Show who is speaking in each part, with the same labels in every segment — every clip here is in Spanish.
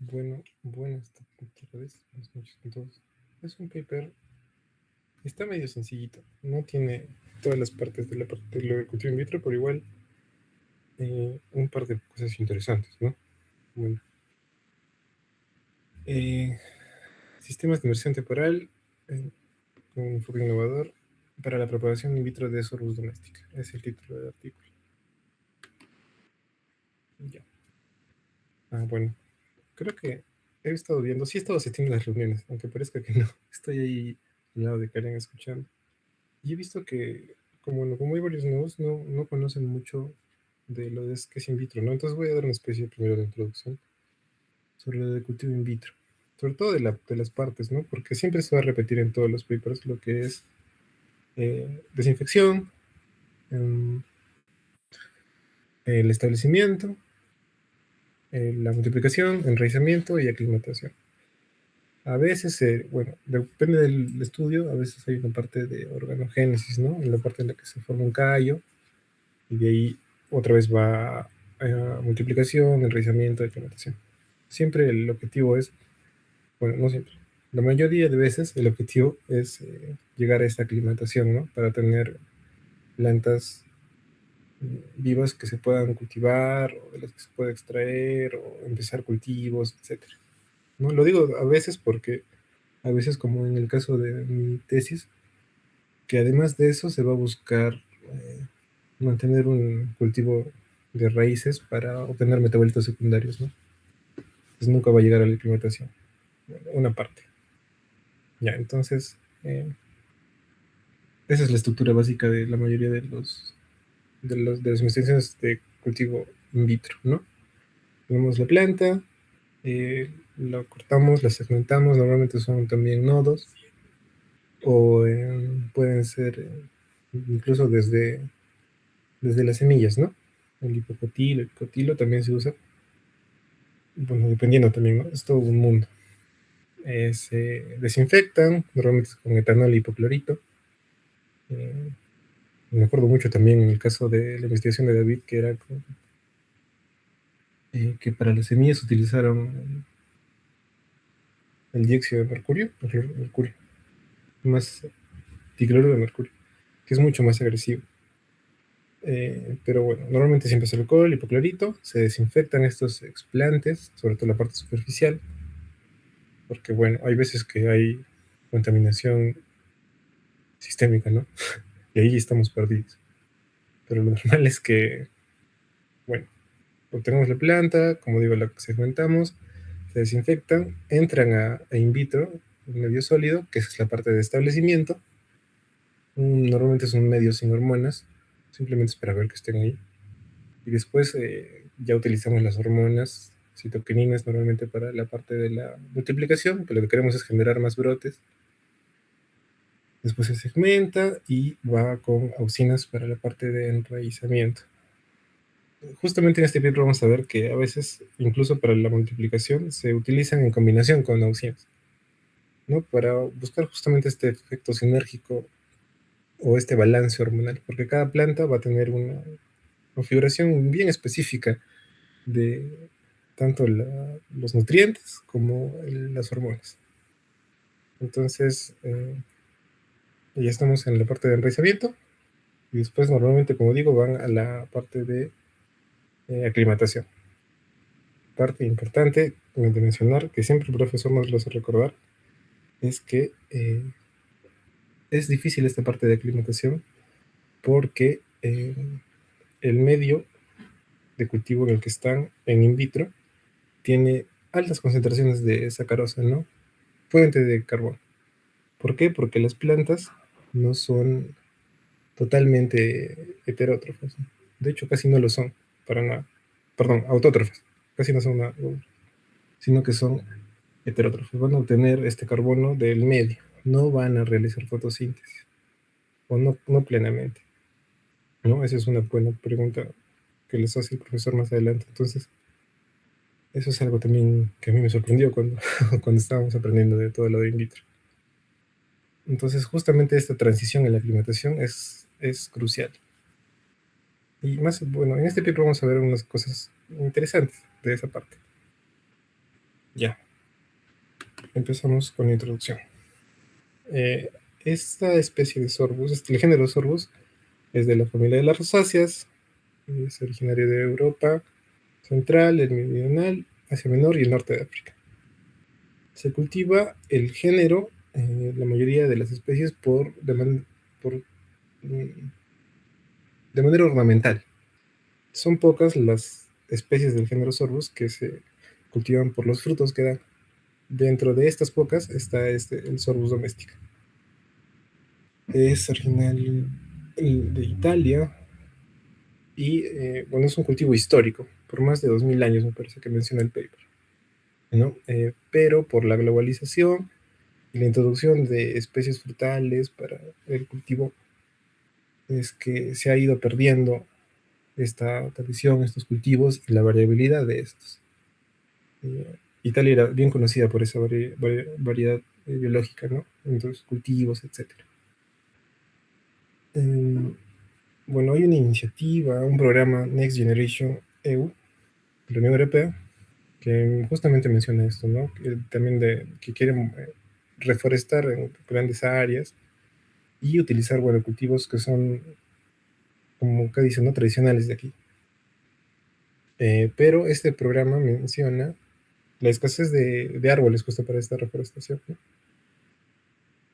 Speaker 1: Buenas tardes, buenas noches a todos. Es un paper, está medio sencillito, no tiene todas las partes de la parte de lo de cultivo in vitro, pero igual un par de cosas interesantes, ¿no? Bueno, sistemas de inversión temporal con un enfoque innovador para la propagación in vitro de Sorbus domestica. Es el título del artículo. Ya. Bueno, creo que he estado viendo, sí he estado asistiendo a las reuniones, aunque parezca que no. Estoy ahí al lado de Karen escuchando. Y he visto que, como hay varios nuevos, no conocen mucho de lo de que es in vitro, ¿no? Entonces voy a dar una especie primero de introducción sobre lo de cultivo in vitro. Sobre todo de las partes, ¿no? Porque siempre se va a repetir en todos los papers lo que es desinfección, el establecimiento, la multiplicación, enraizamiento y aclimatación. A veces, bueno, depende del estudio, a veces hay una parte de organogénesis, ¿no? En la parte en la que se forma un callo, y de ahí otra vez va a multiplicación, enraizamiento, aclimatación. Siempre el objetivo es, bueno, no siempre, la mayoría de veces el objetivo es llegar a esta aclimatación, ¿no? Para tener plantas vivas que se puedan cultivar, o de las que se pueda extraer, o empezar cultivos, etcétera. ¿No? Lo digo a veces porque a veces, como en el caso de mi tesis, que además de eso se va a buscar mantener un cultivo de raíces para obtener metabolitos secundarios, ¿no? Pues nunca va a llegar a la aclimatación, una parte. Ya, entonces, esa es la estructura básica de la mayoría de las investigaciones de cultivo in vitro, ¿no? Tenemos la planta, la cortamos, la segmentamos, normalmente son también nodos, o pueden ser incluso desde las semillas, ¿no? El hipocotilo también se usa, bueno, dependiendo también, ¿no? Es todo un mundo. Se desinfectan, normalmente con etanol y hipoclorito. Me acuerdo mucho también en el caso de la investigación de David, que era que para las semillas utilizaron el dióxido de mercurio, más dicloruro de mercurio, que es mucho más agresivo. Pero bueno, normalmente siempre es alcohol, hipoclorito, se desinfectan estos explantes, sobre todo la parte superficial, porque bueno, hay veces que hay contaminación sistémica, ¿no? Y ahí estamos perdidos. Pero lo normal es que, bueno, obtenemos la planta, como digo, la segmentamos, se desinfectan, entran a in vitro, un medio sólido, que es la parte de establecimiento. Normalmente es un medio sin hormonas, simplemente es para ver que estén ahí. Y después ya utilizamos las hormonas citoquininas normalmente para la parte de la multiplicación, que lo que queremos es generar más brotes. Después se segmenta y va con auxinas para la parte de enraizamiento. Justamente en este paper vamos a ver que a veces, incluso para la multiplicación, se utilizan en combinación con auxinas, ¿no? Para buscar justamente este efecto sinérgico o este balance hormonal, porque cada planta va a tener una configuración bien específica de tanto los nutrientes como las hormonas. Entonces, ya estamos en la parte de enraizamiento y después normalmente, como digo, van a la parte de aclimatación. Parte importante de mencionar, que siempre el profesor nos lo hace recordar, es que es difícil esta parte de aclimatación porque el medio de cultivo en el que están en in vitro tiene altas concentraciones de sacarosa, ¿no? Fuente de carbono. ¿Por qué? Porque las plantas no son totalmente heterótrofas. De hecho, casi no lo son, para nada. Perdón, autótrofas. Casi no son nada, sino que son heterótrofos. Van a obtener este carbono del medio. No van a realizar fotosíntesis. O no plenamente. ¿No? Esa es una buena pregunta que les hace el profesor más adelante. Entonces, eso es algo también que a mí me sorprendió cuando, cuando estábamos aprendiendo de todo lo de in vitro. Entonces, justamente esta transición en la aclimatación es crucial. Y más, bueno, en este paper vamos a ver unas cosas interesantes de esa parte. Ya, empezamos con la introducción. Esta especie de sorbus, el género sorbus, es de la familia de las rosáceas, es originario de Europa central, el meridional, Asia Menor y el norte de África. Se cultiva el género, la mayoría de las especies, por, de manera ornamental. Son pocas las especies del género Sorbus que se cultivan por los frutos que dan. Dentro de estas pocas está el Sorbus domestica. Es original de Italia y, bueno, es un cultivo histórico, por más de 2000 años me parece que menciona el paper, ¿no? Pero por la globalización y la introducción de especies frutales para el cultivo es que se ha ido perdiendo esta tradición, estos cultivos y la variabilidad de estos. Italia era bien conocida por esa variedad biológica, ¿no? Entonces, cultivos, etcétera. Bueno, hay una iniciativa, un programa Next Generation EU, de la Unión Europea, que justamente menciona esto, ¿no? También que quieren reforestar en grandes áreas y utilizar, bueno, cultivos que son, como acá dicen, ¿no? Tradicionales de aquí. Pero este programa menciona la escasez de árboles justo para esta reforestación, ¿no?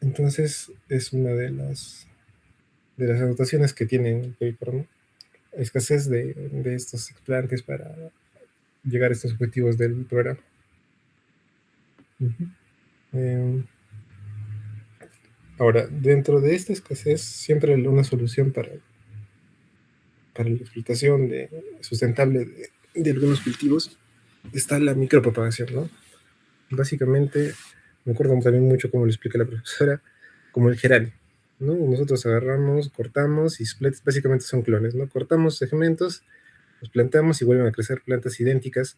Speaker 1: Entonces, es una de las anotaciones que tiene el paper, ¿no? Escasez de estos explantes para llegar a estos objetivos del programa. Eh, Ahora, dentro de esta escasez, siempre una solución para la explotación sustentable de algunos cultivos está la micropropagación, ¿no? Básicamente, me acuerdo también mucho como lo explica la profesora, como el geranio, ¿no? Nosotros agarramos, cortamos y básicamente son clones, ¿no? Cortamos segmentos, los plantamos y vuelven a crecer plantas idénticas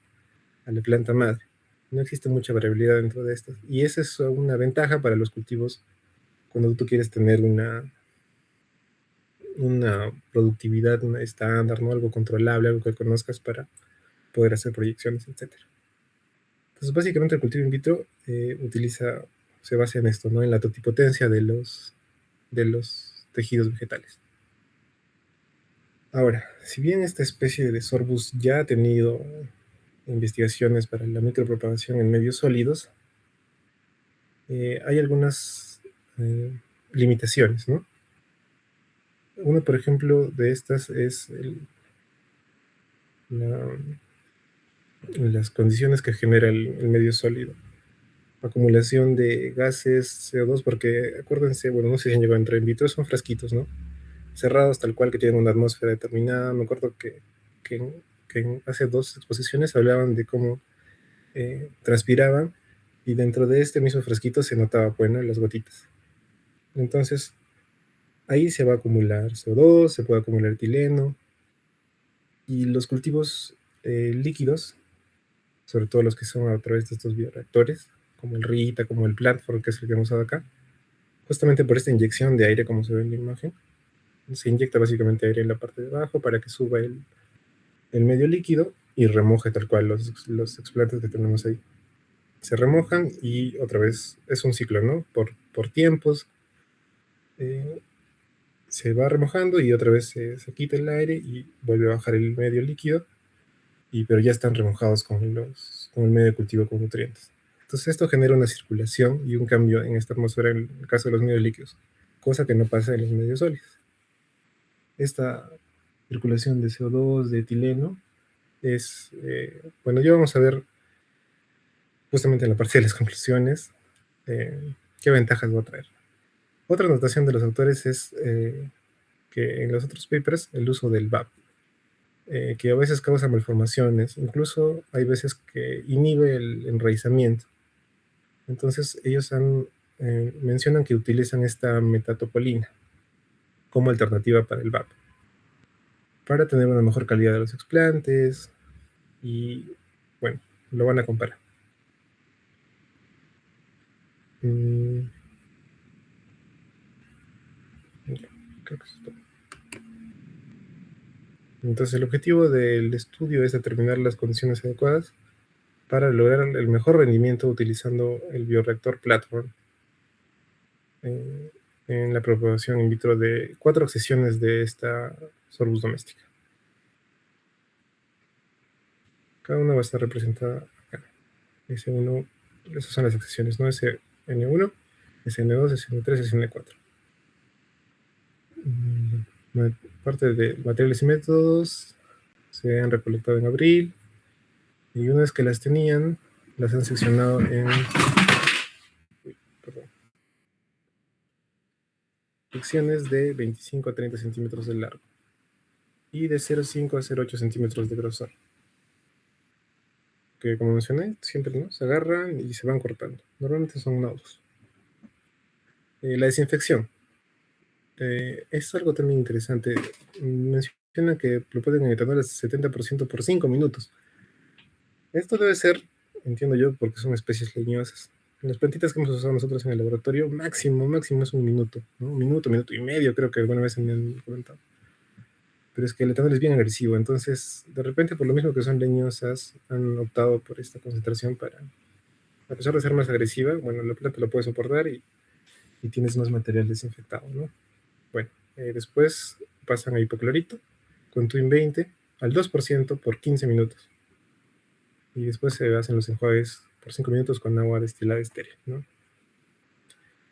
Speaker 1: a la planta madre. No existe mucha variabilidad dentro de estas. Y esa es una ventaja para los cultivos cuando tú quieres tener una productividad estándar, ¿no? Algo controlable, algo que conozcas para poder hacer proyecciones, etcétera. Entonces, básicamente el cultivo in vitro se basa en esto, ¿no? En la totipotencia de los tejidos vegetales. Ahora, si bien esta especie de Sorbus ya ha tenido investigaciones para la micropropagación en medios sólidos, hay algunas limitaciones, ¿no? Una, por ejemplo, de estas es la, las condiciones que genera el medio sólido. Acumulación de gases, CO2, porque acuérdense, bueno, no sé si han llegado a entrar in vitro, son frasquitos, ¿no? Cerrados tal cual que tienen una atmósfera determinada. Me acuerdo que hace 2 exposiciones hablaban de cómo transpiraban y dentro de este mismo frasquito se notaba, bueno, las gotitas. Entonces, ahí se va a acumular CO2, se puede acumular etileno y los cultivos líquidos, sobre todo los que son a través de estos bioreactores, como el RITA, como el Platform, que es el que hemos usado acá, justamente por esta inyección de aire, como se ve en la imagen, se inyecta básicamente aire en la parte de abajo para que suba el medio líquido y remoje tal cual los explantes que tenemos ahí. Se remojan y otra vez es un ciclo, ¿no? Por tiempos se va remojando y otra vez se quita el aire y vuelve a bajar el medio líquido, pero ya están remojados con el medio de cultivo con nutrientes. Entonces esto genera una circulación y un cambio en esta atmósfera en el caso de los medios líquidos, cosa que no pasa en los medios sólidos. Esta circulación de CO2, de etileno, bueno, ya vamos a ver justamente en la parte de las conclusiones qué ventajas va a traer. Otra anotación de los autores es que en los otros papers el uso del VAP, que a veces causa malformaciones, incluso hay veces que inhibe el enraizamiento. Entonces ellos mencionan que utilizan esta metatopolina como alternativa para el VAP, para tener una mejor calidad de los explantes y, bueno, lo van a comparar. Creo que eso es todo. Entonces el objetivo del estudio es determinar las condiciones adecuadas para lograr el mejor rendimiento utilizando el bioreactor Platform en la propagación in vitro de 4 sesiones de esta Sorbus doméstica. Cada una va a estar representada acá. S1, esas son las secciones, ¿no? SN1, SN2, SN3, SN4. Parte de materiales y métodos se han recolectado en abril, y una vez que las tenían, las han seccionado en secciones de 25 a 30 centímetros de largo y de 0,5 a 0,8 centímetros de grosor, que como mencioné, siempre, ¿no?, se agarran y se van cortando. Normalmente son nodos. La desinfección es algo también interesante. Menciona que lo pueden etanol al 70% por 5 minutos. Esto debe ser, entiendo yo, porque son especies leñosas. Las plantitas que hemos usado nosotros en el laboratorio, máximo es un minuto, ¿no? Un minuto y medio, creo que alguna vez me han comentado. Pero es que el etanol es bien agresivo, entonces, de repente, por lo mismo que son leñosas, han optado por esta concentración para, a pesar de ser más agresiva, bueno, la planta lo puede soportar y tienes más material desinfectado, ¿no? Bueno, después pasan a hipoclorito con Twin 20 al 2% por 15 minutos. Y después se hacen los enjuagues por 5 minutos con agua destilada estéril, ¿no?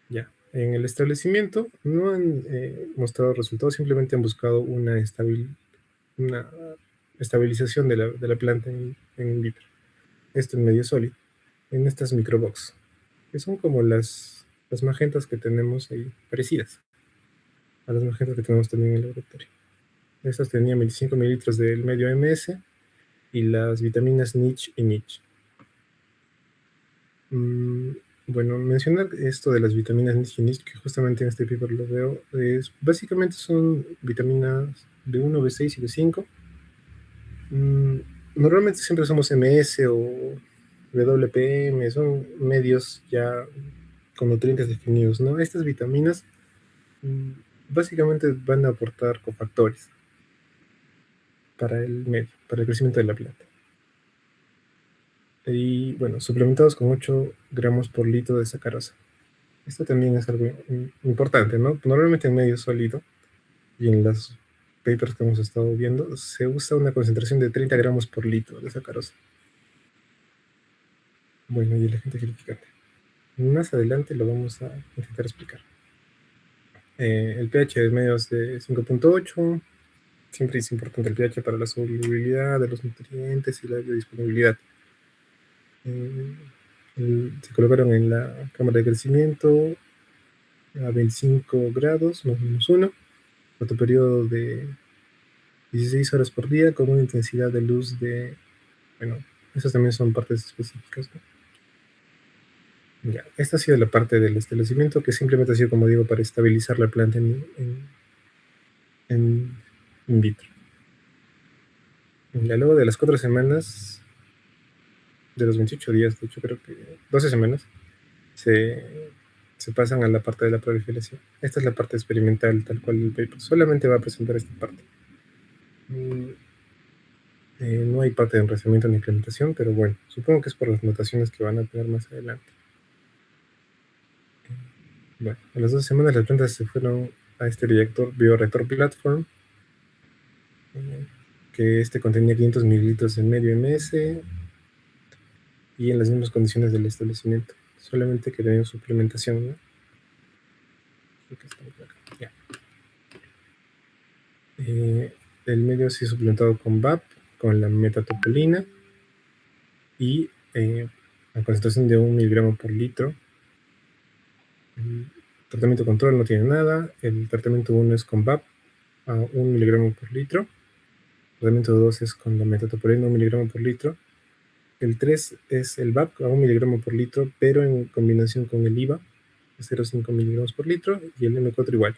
Speaker 1: Ya. En el establecimiento no han mostrado resultados, simplemente han buscado una estabilización de la planta en vitro. Esto en medio sólido, en estas microbox, que son como las magentas que tenemos ahí, parecidas a las magentas que tenemos también en el laboratorio. Estas tenían 25 mililitros del medio MS y las vitaminas NICH y NICH. Bueno, mencionar esto de las vitaminas NICH y NICH, que justamente en este paper lo veo, básicamente son vitaminas B1, B6 y B5. Normalmente siempre somos MS o WPM, son medios ya con nutrientes definidos, ¿no? Estas vitaminas básicamente van a aportar cofactores para el medio, para el crecimiento de la planta. Y bueno, suplementados con 8 gramos por litro de sacarosa. Esto también es algo importante, ¿no? Normalmente en medio sólido y en las papers que hemos estado viendo se usa una concentración de 30 gramos por litro de sacarosa. Bueno, y el agente gelificante. Más adelante lo vamos a intentar explicar. El pH de medios de 5.8. Siempre es importante el pH para la solubilidad de los nutrientes y la biodisponibilidad. Se colocaron en la cámara de crecimiento a 25 grados, más o menos 1, fotoperiodo de 16 horas por día, con una intensidad de luz de, bueno, esas también son partes específicas, ¿no? Ya, esta ha sido la parte del establecimiento, que simplemente ha sido, como digo, para estabilizar la planta in vitro. Ya luego de las 4 semanas, de los 28 días, de hecho creo que 12 semanas, se pasan a la parte de la proliferación. Esta es la parte experimental, tal cual el paper. Solamente va a presentar esta parte. No hay parte de enraizamiento ni implementación, pero bueno, supongo que es por las notaciones que van a tener más adelante. Bueno, a las 2 semanas las plantas se fueron a este bioreactor Platform, que contenía 500 mililitros en medio MS y en las mismas condiciones del establecimiento, solamente que tenía suplementación, ¿no? Ya. El medio ha sido suplementado con VAP, con la metatopolina y a concentración de 1 miligramo por litro. El tratamiento control no tiene nada. El tratamiento 1 es con VAP a 1 miligramo por litro. El tratamiento 2 es con la metatopolina, 1 miligramo por litro. El 3 es el VAP a 1 miligramo por litro, pero en combinación con el IVA, 0,5 miligramos por litro, y el M4 igual.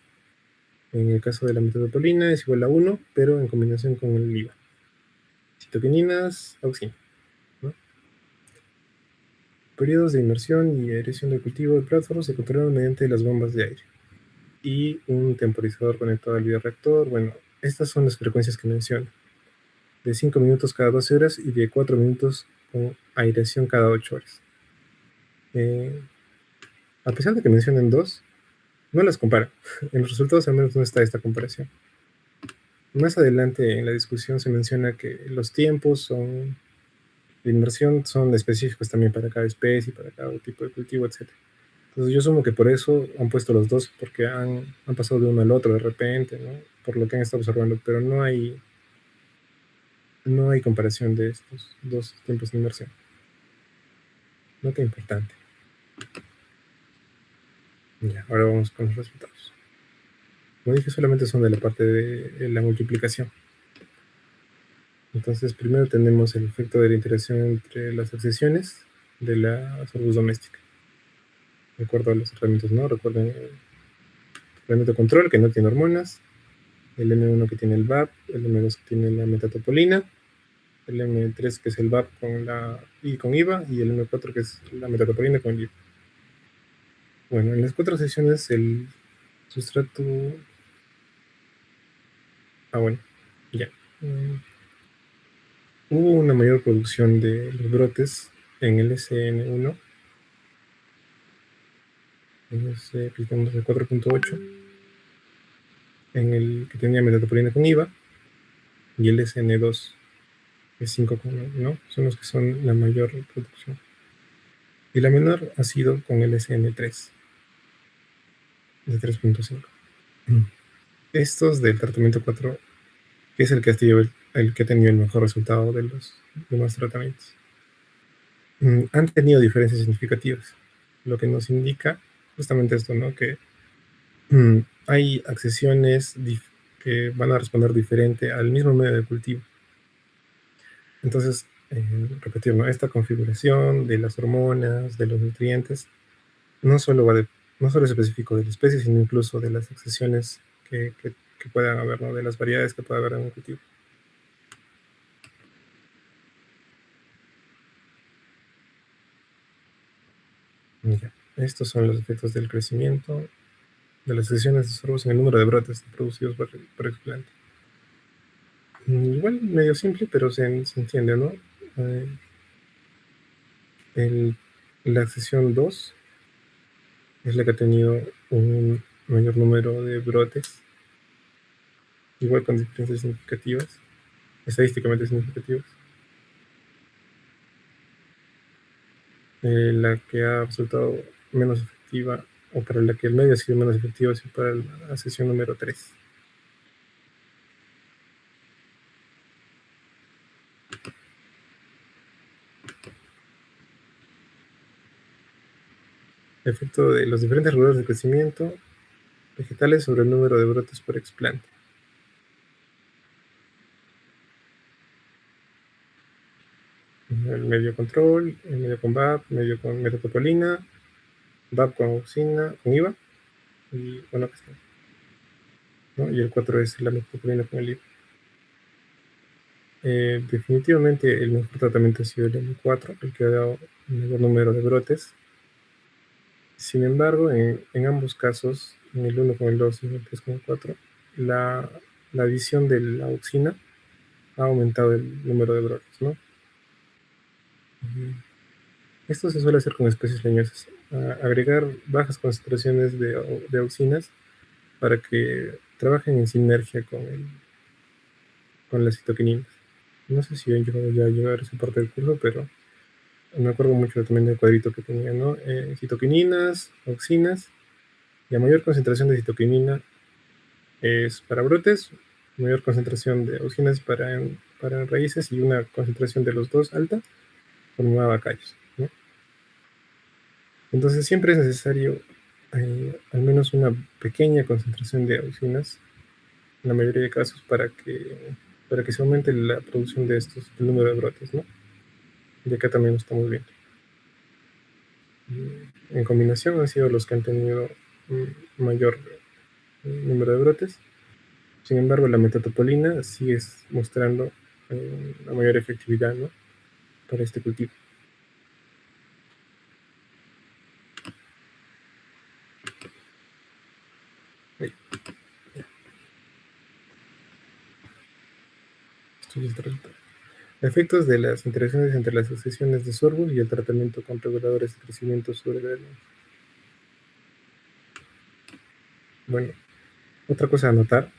Speaker 1: En el caso de la metatopolina es igual a 1, pero en combinación con el IVA. Citoquininas, auxina, ¿no? Periodos de inmersión y aireación del cultivo de plátanos se controlan mediante las bombas de aire y un temporizador conectado al bioreactor. Bueno, estas son las frecuencias que menciono, de 5 minutos cada 12 horas y de 4 minutos con aireación cada 8 horas. A pesar de que mencionen dos, no las comparan. En los resultados al menos no está esta comparación. Más adelante en la discusión se menciona que los tiempos de inmersión son específicos también para cada especie, para cada tipo de cultivo, etc. Entonces yo asumo que por eso han puesto los dos, porque han pasado de uno al otro de repente, ¿no? Por lo que han estado observando, pero no hay comparación de estos dos tiempos de inmersión. Nota importante. Ya, ahora vamos con los resultados. Como dije, solamente son de la parte de la multiplicación. Entonces, primero tenemos el efecto de la interacción entre las accessiones de la Sorbus doméstica. De acuerdo a los tratamientos, ¿no? Recuerden el tratamiento de control, que no tiene hormonas, el M1 que tiene el VAP, el M2 que tiene la metatopolina, el M3 que es el VAP con IVA, y el M4 que es la metatopolina con IVA. Bueno, en las 4 sesiones el sustrato... bueno, ya. Hubo una mayor producción de los brotes en el SN1, aplicamos el 4.8, en el que tenía metatopolina con IVA, y el SN2 es 5,9, ¿no? Son los que son la mayor producción. Y la menor ha sido con el SN3, de 3.5. Estos del tratamiento 4, que es el que ha tenido el mejor resultado de los demás tratamientos, han tenido diferencias significativas, lo que nos indica justamente esto, ¿no? Que hay accesiones que van a responder diferente al mismo medio de cultivo. Entonces, repetir, ¿no? Esta configuración de las hormonas, de los nutrientes, no solo es específico de la especie, sino incluso de las accesiones que puedan haber, ¿no? De las variedades que pueda haber en un cultivo. Ya. Estos son los efectos del crecimiento de las accesiones de sorbos en el número de brotes producidos por explante. Igual medio simple, pero se entiende, ¿no? La accesión 2 es la que ha tenido un mayor número de brotes, igual con diferencias significativas, estadísticamente significativas. La que ha resultado menos efectiva, o para la que el medio ha sido menos efectivo, es para la sesión número 3. Efecto de los diferentes regulares de crecimiento vegetales sobre el número de brotes por explante. El medio control, el medio con VAP, medio con metatopolina, VAP con auxina, con IVA, y bueno, ¿no? Y el 4 es la metatopolina con el IVA. Definitivamente el mejor tratamiento ha sido el M4, el que ha dado un mayor número de brotes. Sin embargo, en ambos casos, en el 1 con el 2 y en el 3 con el 4, la adición de la auxina ha aumentado el número de brotes, ¿no? Esto se suele hacer con especies leñosas, agregar bajas concentraciones de auxinas para que trabajen en sinergia con las citoquininas. No sé si han llegado ya a llevar esa parte del curso, pero me acuerdo mucho también del cuadrito que tenía, ¿no? Citoquininas, auxinas, y a mayor concentración de citoquinina es para brotes, mayor concentración de auxinas para raíces, y una concentración de los dos alta formaba callos, ¿no? Entonces siempre es necesario al menos una pequeña concentración de auxinas, en la mayoría de casos, para que se aumente la producción de el número de brotes, ¿no? Y acá también lo estamos viendo. En combinación han sido los que han tenido mayor número de brotes. Sin embargo, la metatopolina sigue mostrando la mayor efectividad, ¿no? Para este cultivo. Ahí. Esto ya está resultado. Efectos de las interacciones entre las asociaciones de sorbus y el tratamiento con reguladores de crecimiento sobre el... Bueno, otra cosa a notar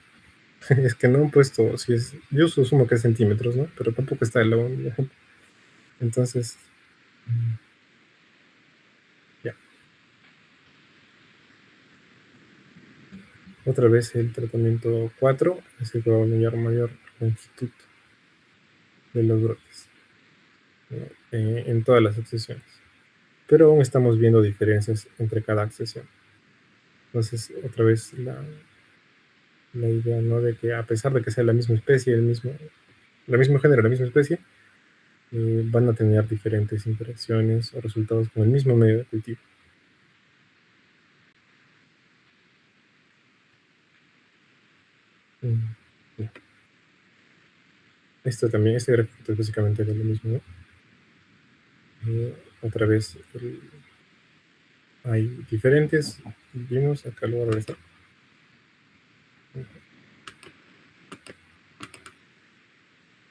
Speaker 1: es que no han puesto, si es, yo sumo que es centímetros, ¿no? Pero tampoco está el ON. Entonces, ya. Otra vez el tratamiento 4 es el que va a mayor longitud de los brotes, ¿no? En todas las accesiones. Pero aún estamos viendo diferencias entre cada accesión. Entonces, otra vez la idea, ¿no? De que a pesar de que sea la misma especie, la mismo género, la misma especie, van a tener diferentes interacciones o resultados con el mismo medio de cultivo. Ya. Esto también, este gráfico es básicamente de lo mismo, ¿no? Otra vez hay diferentes, vimos, acá lo voy a regresar.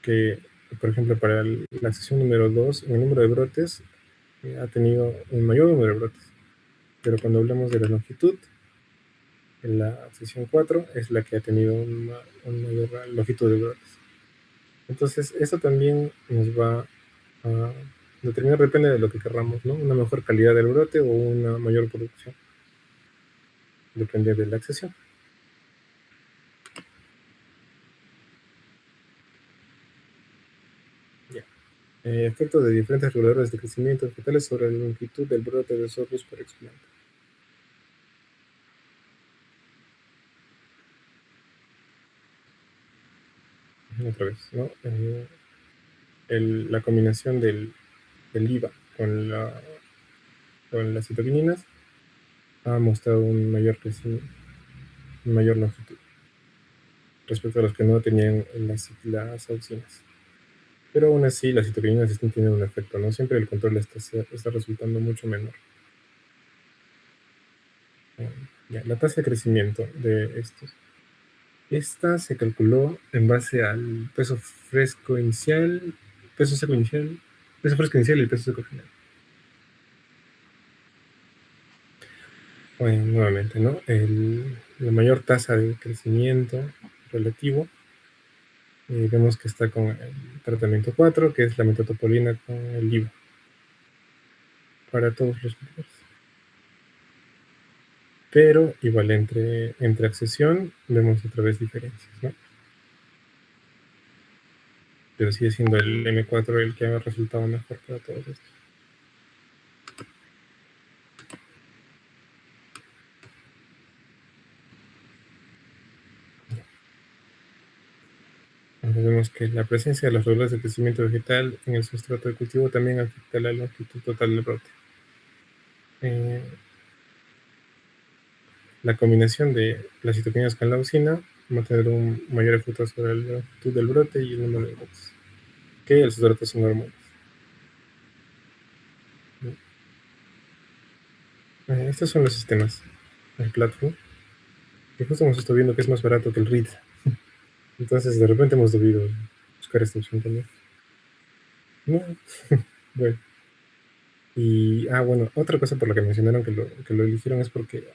Speaker 1: Que, por ejemplo, para la sección número 2, el número de brotes ha tenido un mayor número de brotes. Pero cuando hablamos de la longitud, en la sección 4 es la que ha tenido una mayor longitud de brotes. Entonces, eso también nos va a determinar, depende de lo que querramos, ¿no? Una mejor calidad del brote o una mayor producción. Depende de la accesión. Ya. Efectos de diferentes reguladores de crecimiento vegetales sobre la longitud del brote de sorbus por explante. Otra vez, ¿no? La combinación del IVA con las citokininas ha mostrado un mayor crecimiento, una mayor longitud respecto a los que no tenían las auxinas. Pero aún así, las citokininas están teniendo un efecto, ¿no? Siempre el control está resultando mucho menor. Ya, la tasa de crecimiento de estos. Esta se calculó en base al peso fresco inicial, peso seco inicial, peso fresco inicial y peso seco final. Bueno, nuevamente, ¿no? La mayor tasa de crecimiento relativo, vemos que está con el tratamiento 4, que es la metatopolina con el IVA, para todos los cultivos. Pero igual entre accesión vemos otra vez diferencias, ¿no? Pero sigue siendo el M4 el que ha resultado mejor para todos estos. Entonces vemos que la presencia de los reguladores de crecimiento vegetal en el sustrato de cultivo también afecta la longitud total del brote. La combinación de las citoquinas con la leucina va a tener un mayor efecto sobre la longitud del brote y el número de brotes que el sustrato sin hormonas. Estos son los sistemas, el platform, que justo hemos estado viendo que es más barato que el RID. Entonces de repente hemos debido buscar esta opción también. No. Bueno. Y, bueno, otra cosa por la que mencionaron que lo eligieron es porque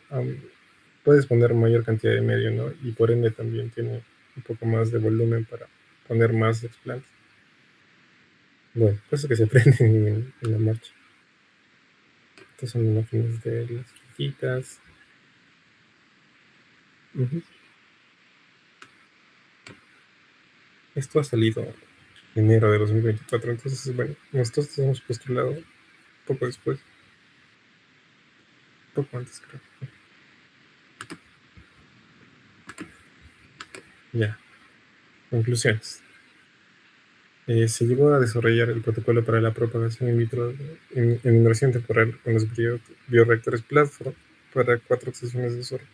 Speaker 1: puedes poner mayor cantidad de medio, ¿no? Y por ende también tiene un poco más de volumen para poner más explantes. Bueno, cosas que se aprenden en la marcha. Estas son imágenes de las hojitas. Esto ha salido en enero de 2024, entonces, bueno, nosotros hemos postulado poco después, poco antes, creo. Ya, conclusiones. Se llegó a desarrollar el protocolo para la propagación in vitro en inmersión temporal con los bioreactores Platform para 4 sesiones de soros.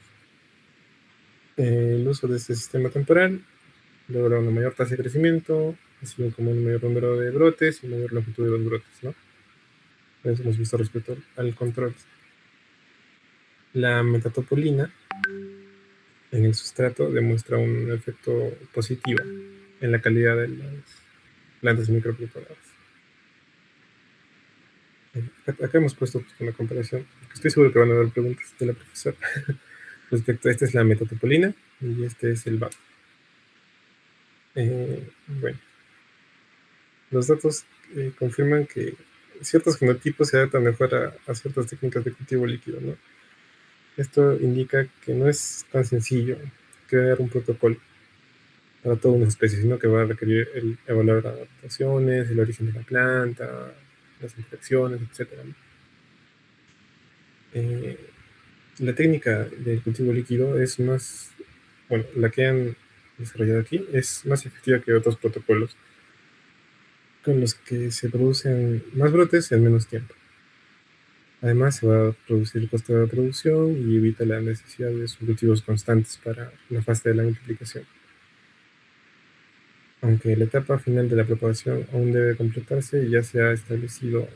Speaker 1: El uso de este sistema temporal logra una mayor tasa de crecimiento, así como un mayor número de brotes y mayor longitud de los brotes, ¿no? Eso hemos visto respecto al control. La metatopolina en el sustrato demuestra un efecto positivo en la calidad de las plantas micropreparadas. Acá hemos puesto pues, una comparación, porque estoy seguro que van a haber preguntas de la profesora respecto a esta es la metatopolina y este es el BAP. Bueno, los datos confirman que ciertos genotipos se adaptan mejor a ciertas técnicas de cultivo líquido, ¿no? Esto indica que no es tan sencillo crear un protocolo para todas las especies, sino que va a requerir evaluar adaptaciones, el origen de la planta, las interacciones, etc. ¿no? La técnica del cultivo líquido es más, bueno, la que han desarrollado aquí es más efectiva que otros protocolos con los que se producen más brotes en menos tiempo. Además, se va a reducir el costo de la producción y evita la necesidad de cultivos constantes para la fase de la multiplicación. Aunque la etapa final de la propagación aún debe completarse, ya se ha establecido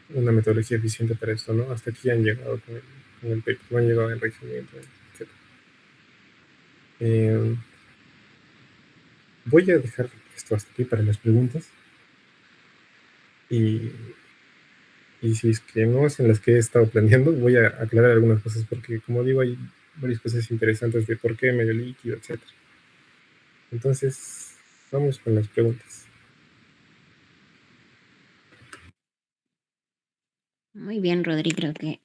Speaker 1: una metodología eficiente para esto, ¿no? Hasta aquí han llegado con el paper, no han llegado a enriquecimiento, etc. Voy a dejar esto hasta aquí para las preguntas. Y si es que no es en las que he estado planeando, voy a aclarar algunas cosas, porque como digo, hay varias cosas interesantes de por qué medio líquido, etc. Entonces, vamos con las preguntas.
Speaker 2: Muy bien, Rodri, creo que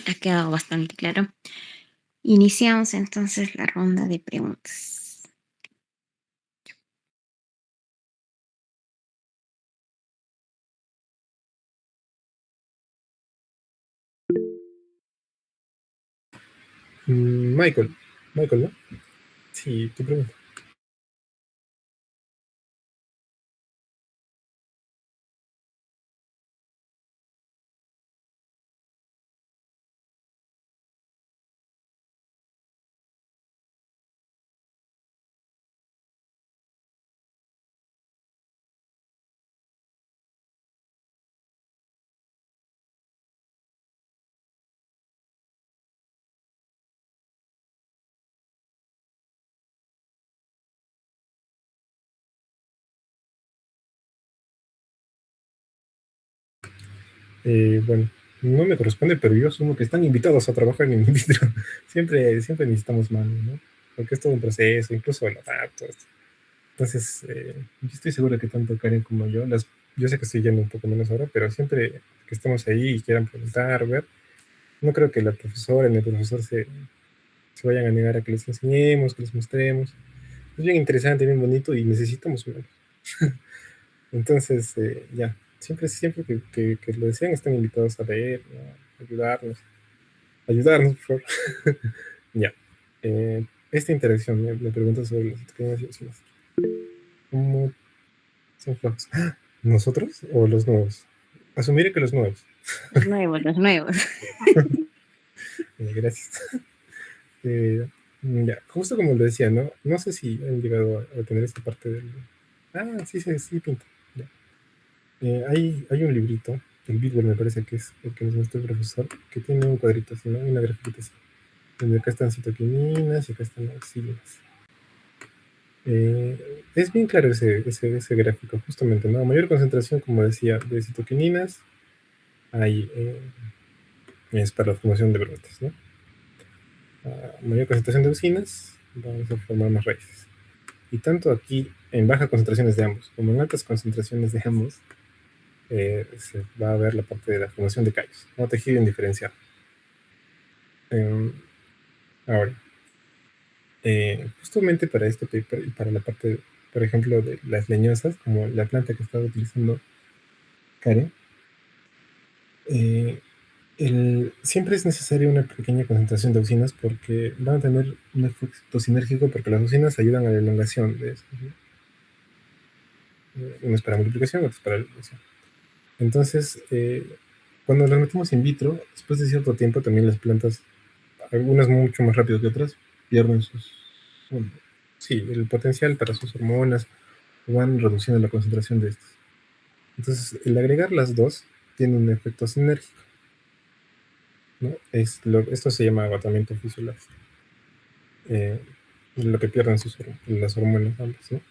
Speaker 2: ha quedado bastante claro. Iniciamos entonces la ronda de preguntas.
Speaker 1: Michael, ¿no? Sí, tu pregunta. Bueno, no me corresponde, pero yo asumo que están invitados a trabajar en in vitro. siempre necesitamos manos, ¿no? Porque es todo un proceso, incluso los datos. Entonces, yo estoy seguro que tanto Karen como yo sé que estoy yendo un poco menos ahora, pero siempre que estemos ahí y quieran preguntar, ver, no creo que la profesora ni el profesor se vayan a negar a que les enseñemos, que les mostremos. Es bien interesante, bien bonito y necesitamos manos. Entonces, ya, siempre que lo desean están invitados a leer, ¿no? Ayudarnos, por favor. Ya. Esta interacción me pregunta sobre las pequeñas y ¿cómo son flojos? ¡Ah! ¿Nosotros o los nuevos? Asumiré que los nuevos.
Speaker 2: Los nuevos, los nuevos.
Speaker 1: Gracias. Ya, justo como lo decía, ¿no? No sé si han llegado a tener esta parte del... Ah, sí, pinta. Ya. Hay un librito, el Bitwell me parece que es el que nos mostró el profesor, que tiene un cuadrito así, ¿no? Una grafiquita así. Donde acá están citoquininas y acá están auxilinas. Es bien claro ese gráfico, justamente, ¿no? A mayor concentración, como decía, de citoquininas, hay, es para la formación de brotes, ¿no? A mayor concentración de auxinas, vamos a formar más raíces. Y tanto aquí, en bajas concentraciones de ambos, como en altas concentraciones de ambos, se va a ver la parte de la formación de callos, ¿no? Tejido indiferenciado. Ahora, justamente para este paper y para la parte, por ejemplo, de las leñosas, como la planta que estaba utilizando Karen, siempre es necesaria una pequeña concentración de auxinas porque van a tener un efecto sinérgico porque las auxinas ayudan a la elongación de estos, ¿no? Uno es para multiplicación, otro es para elongación. Entonces, cuando las metemos in vitro, después de cierto tiempo también las plantas, algunas mucho más rápido que otras, pierden bueno, sí, el potencial para sus hormonas, van reduciendo la concentración de estas. Entonces, el agregar las dos tiene un efecto sinérgico, ¿no? Esto se llama agotamiento fisiológico. Lo que pierden las hormonas ambas, ¿no?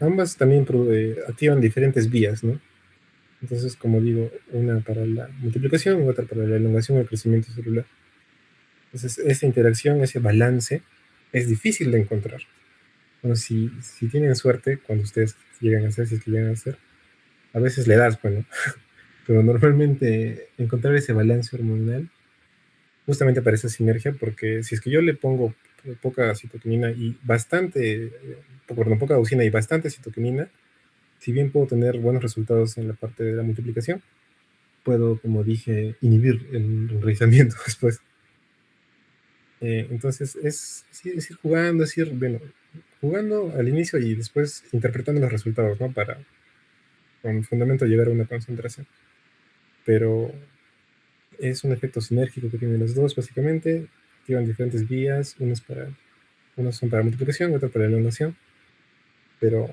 Speaker 1: ambas también activan diferentes vías, ¿no? Entonces, como digo, una para la multiplicación y otra para la elongación o el crecimiento celular. Entonces, esa interacción, ese balance, es difícil de encontrar. Bueno, si tienen suerte, cuando ustedes llegan a hacer, si es que llegan a hacer, a veces le das, bueno, pero normalmente encontrar ese balance hormonal justamente para esa sinergia, porque si es que yo le pongo poca citoquinina y bastante, perdón, poca auxina y bastante citoquinina, si bien puedo tener buenos resultados en la parte de la multiplicación, puedo, como dije, inhibir el enraizamiento después. Entonces, es ir jugando, es ir, bueno, jugando al inicio y después interpretando los resultados, ¿no? Para, con fundamento, llegar a una concentración. Pero es un efecto sinérgico que tienen los dos, básicamente. Activan diferentes vías, unos son para multiplicación, otros para elongación. Pero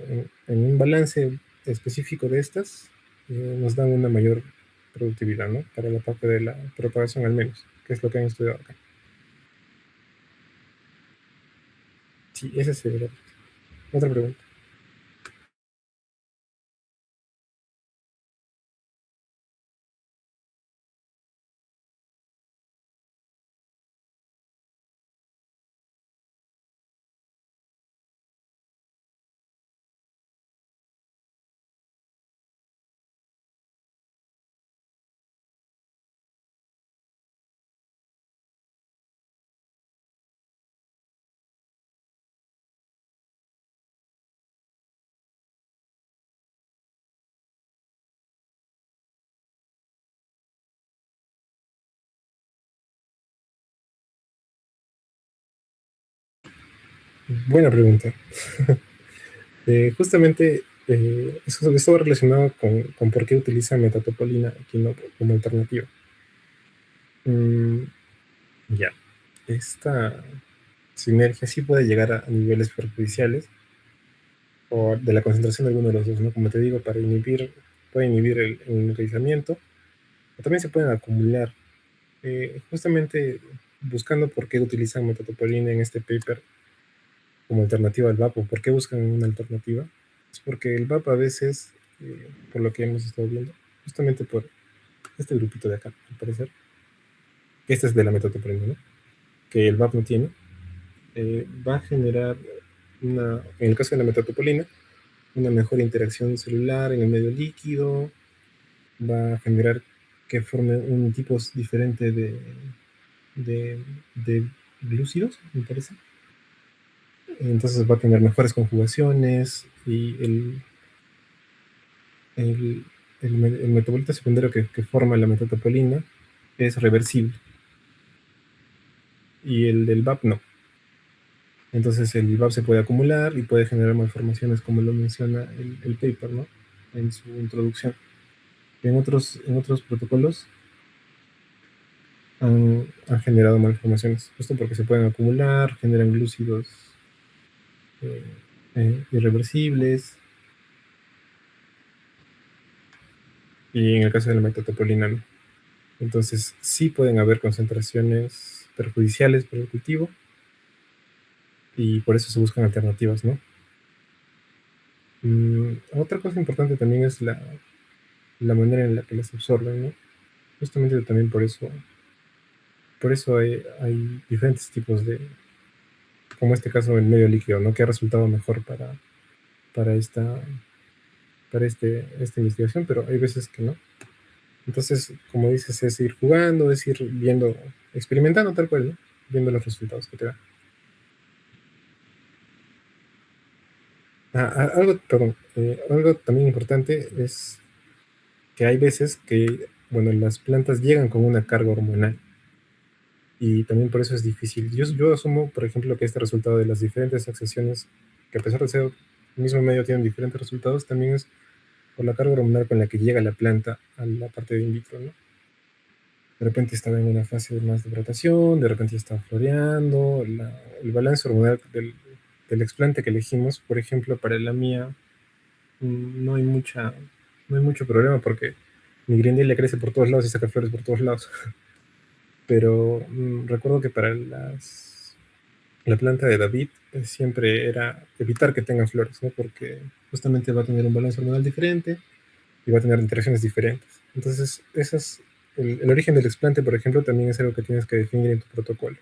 Speaker 1: en un balance específico de estas, nos dan una mayor productividad, ¿no? Para la parte de la propagación al menos, que es lo que han estudiado acá. Sí, esa sería otra pregunta. Buena pregunta. Justamente eso va relacionado con por qué utilizan metatopolina aquí, ¿no? Como alternativa. Ya, esta sinergia sí puede llegar a niveles perjudiciales o de la concentración de alguno de los dos, ¿no? Como te digo, puede inhibir el enraizamiento, o también se pueden acumular. Justamente buscando por qué utilizan metatopolina en este paper como alternativa al VAP, o por qué buscan una alternativa, es porque el VAP a veces, por lo que hemos estado viendo, justamente por este grupito de acá, al parecer, que este es de la metatopolina, ¿no? Que el VAP no tiene, va a generar en el caso de la metatopolina, una mejor interacción celular en el medio líquido, va a generar que forme un tipo diferente de, de glúcidos, me parece. Entonces va a tener mejores conjugaciones y el metabolito secundario que forma la metatopolina es reversible y el del VAP no. Entonces el VAP se puede acumular y puede generar malformaciones como lo menciona el paper, ¿no? En su introducción. En otros protocolos han generado malformaciones, justo porque se pueden acumular, generan glúcidos eh, irreversibles, y en el caso de la metatopolina no. Entonces sí pueden haber concentraciones perjudiciales para el cultivo y por eso se buscan alternativas, ¿no? Otra cosa importante también es la manera en la que las absorben, ¿no? Justamente también por eso hay diferentes tipos como este caso del medio líquido, ¿no? Que ha resultado mejor para esta investigación, pero hay veces que no. Entonces, como dices, es ir jugando, es ir viendo, experimentando tal cual, ¿no? Viendo los resultados que te da. Perdón, algo también importante es que hay veces que, bueno, las plantas llegan con una carga hormonal y también por eso es difícil. Yo asumo, por ejemplo, que este resultado de las diferentes accesiones, que a pesar de ser el mismo medio tienen diferentes resultados, también es por la carga hormonal con la que llega la planta a la parte de in vitro, ¿no? De repente estaba en una fase más de brotación, de repente ya estaba floreando, el balance hormonal del explante que elegimos, por ejemplo, para la mía, no hay mucho problema porque mi grindel le crece por todos lados y saca flores por todos lados. Pero recuerdo que para la planta de David siempre era evitar que tenga flores, ¿no? Porque justamente va a tener un balance hormonal diferente y va a tener interacciones diferentes. Entonces, el origen del explante, por ejemplo, también es algo que tienes que definir en tu protocolo.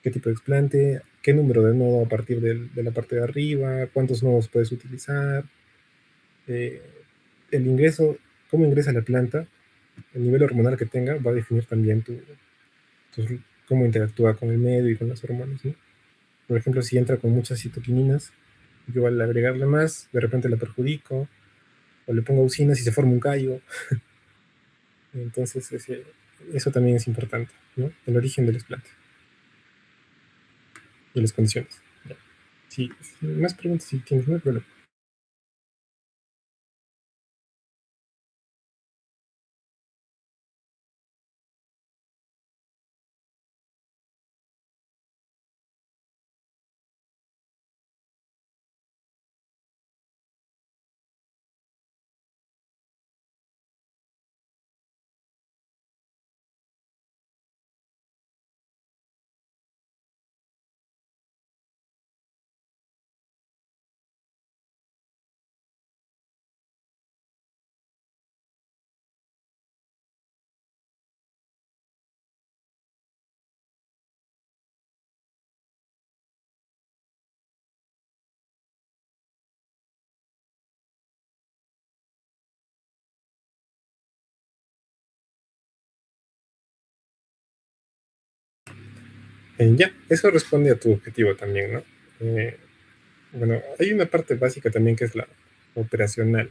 Speaker 1: ¿Qué tipo de explante? ¿Qué número de nodo a partir de la parte de arriba? ¿Cuántos nodos puedes utilizar? Eh, el ingreso, cómo ingresa la planta, el nivel hormonal que tenga, va a definir también cómo interactúa con el medio y con las hormonas, ¿no? Por ejemplo, si entra con muchas citoquininas, yo al agregarle más, de repente la perjudico, o le pongo auxinas y se forma un callo. Entonces, eso también es importante, ¿no? El origen del explante y las condiciones. Ya. Si más preguntas, si tienes, no hay problema. Ya, eso responde a tu objetivo también, ¿no? Eh, bueno, hay una parte básica también que es la operacional.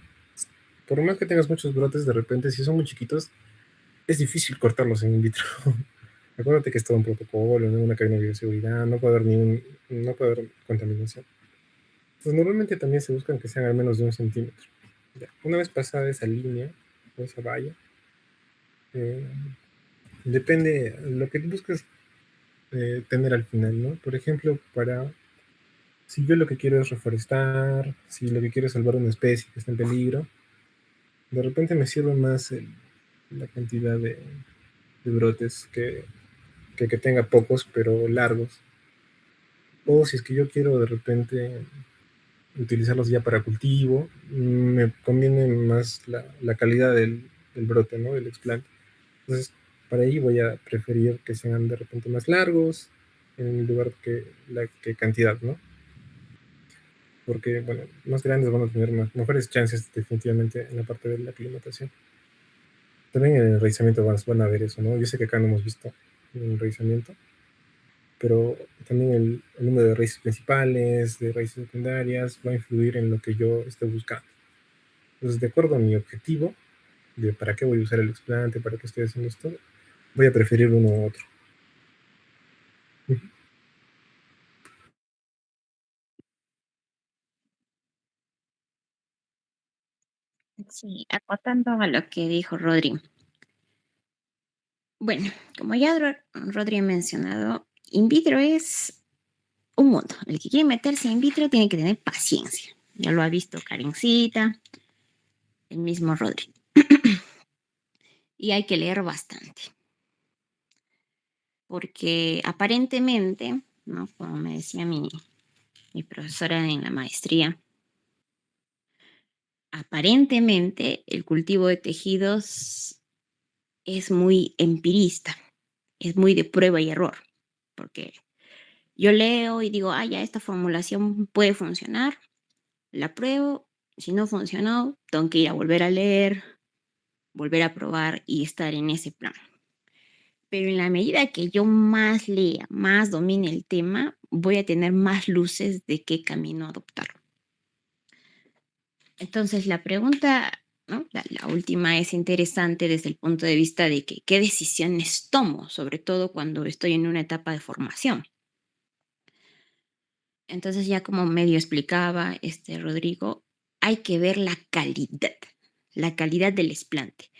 Speaker 1: Por más que tengas muchos brotes, de repente, si son muy chiquitos, es difícil cortarlos en in vitro. Acuérdate que es todo un protocolo, ¿no? Una cadena de bioseguridad, no puede haber contaminación. Pues normalmente también se buscan que sean al menos de 1 centímetro. Ya. Una vez pasada esa línea o esa valla, eh, depende lo que busques tener al final, ¿no? Por ejemplo, si yo lo que quiero es reforestar, si lo que quiero es salvar una especie que está en peligro, de repente me sirve más la cantidad de brotes que tenga pocos pero largos. O si es que yo quiero de repente utilizarlos ya para cultivo, me conviene más la calidad del brote, ¿no? Del explante. Entonces, para ahí voy a preferir que sean de repente más largos en lugar que cantidad, ¿no? Porque, bueno, más grandes van a tener mejores chances definitivamente en la parte de la aclimatación. También en el enraizamiento van a ver eso, ¿no? Yo sé que acá no hemos visto el enraizamiento, pero también el número de raíces principales, de raíces secundarias, va a influir en lo que yo estoy buscando. Entonces, de acuerdo a mi objetivo, de para qué voy a usar el explante, para qué estoy haciendo esto, voy a preferir uno u otro.
Speaker 2: Sí, acotando a lo que dijo Rodri. Bueno, como ya Rodri ha mencionado, in vitro es un mundo. El que quiere meterse in vitro tiene que tener paciencia. Ya lo ha visto Karencita, el mismo Rodri. Y hay que leer bastante. Porque aparentemente, ¿no? Como me decía mi profesora en la maestría, aparentemente el cultivo de tejidos es muy empirista, es muy de prueba y error, porque yo leo y digo, ah, ya esta formulación puede funcionar, la pruebo, si no funcionó, tengo que ir a volver a leer, volver a probar y estar en ese plan. Pero en la medida que yo más lea, más domine el tema, voy a tener más luces de qué camino adoptar. Entonces, la pregunta, ¿no? La última es interesante desde el punto de vista de que qué decisiones tomo, sobre todo cuando estoy en una etapa de formación. Entonces, ya como medio explicaba Rodrigo, hay que ver la calidad del explante.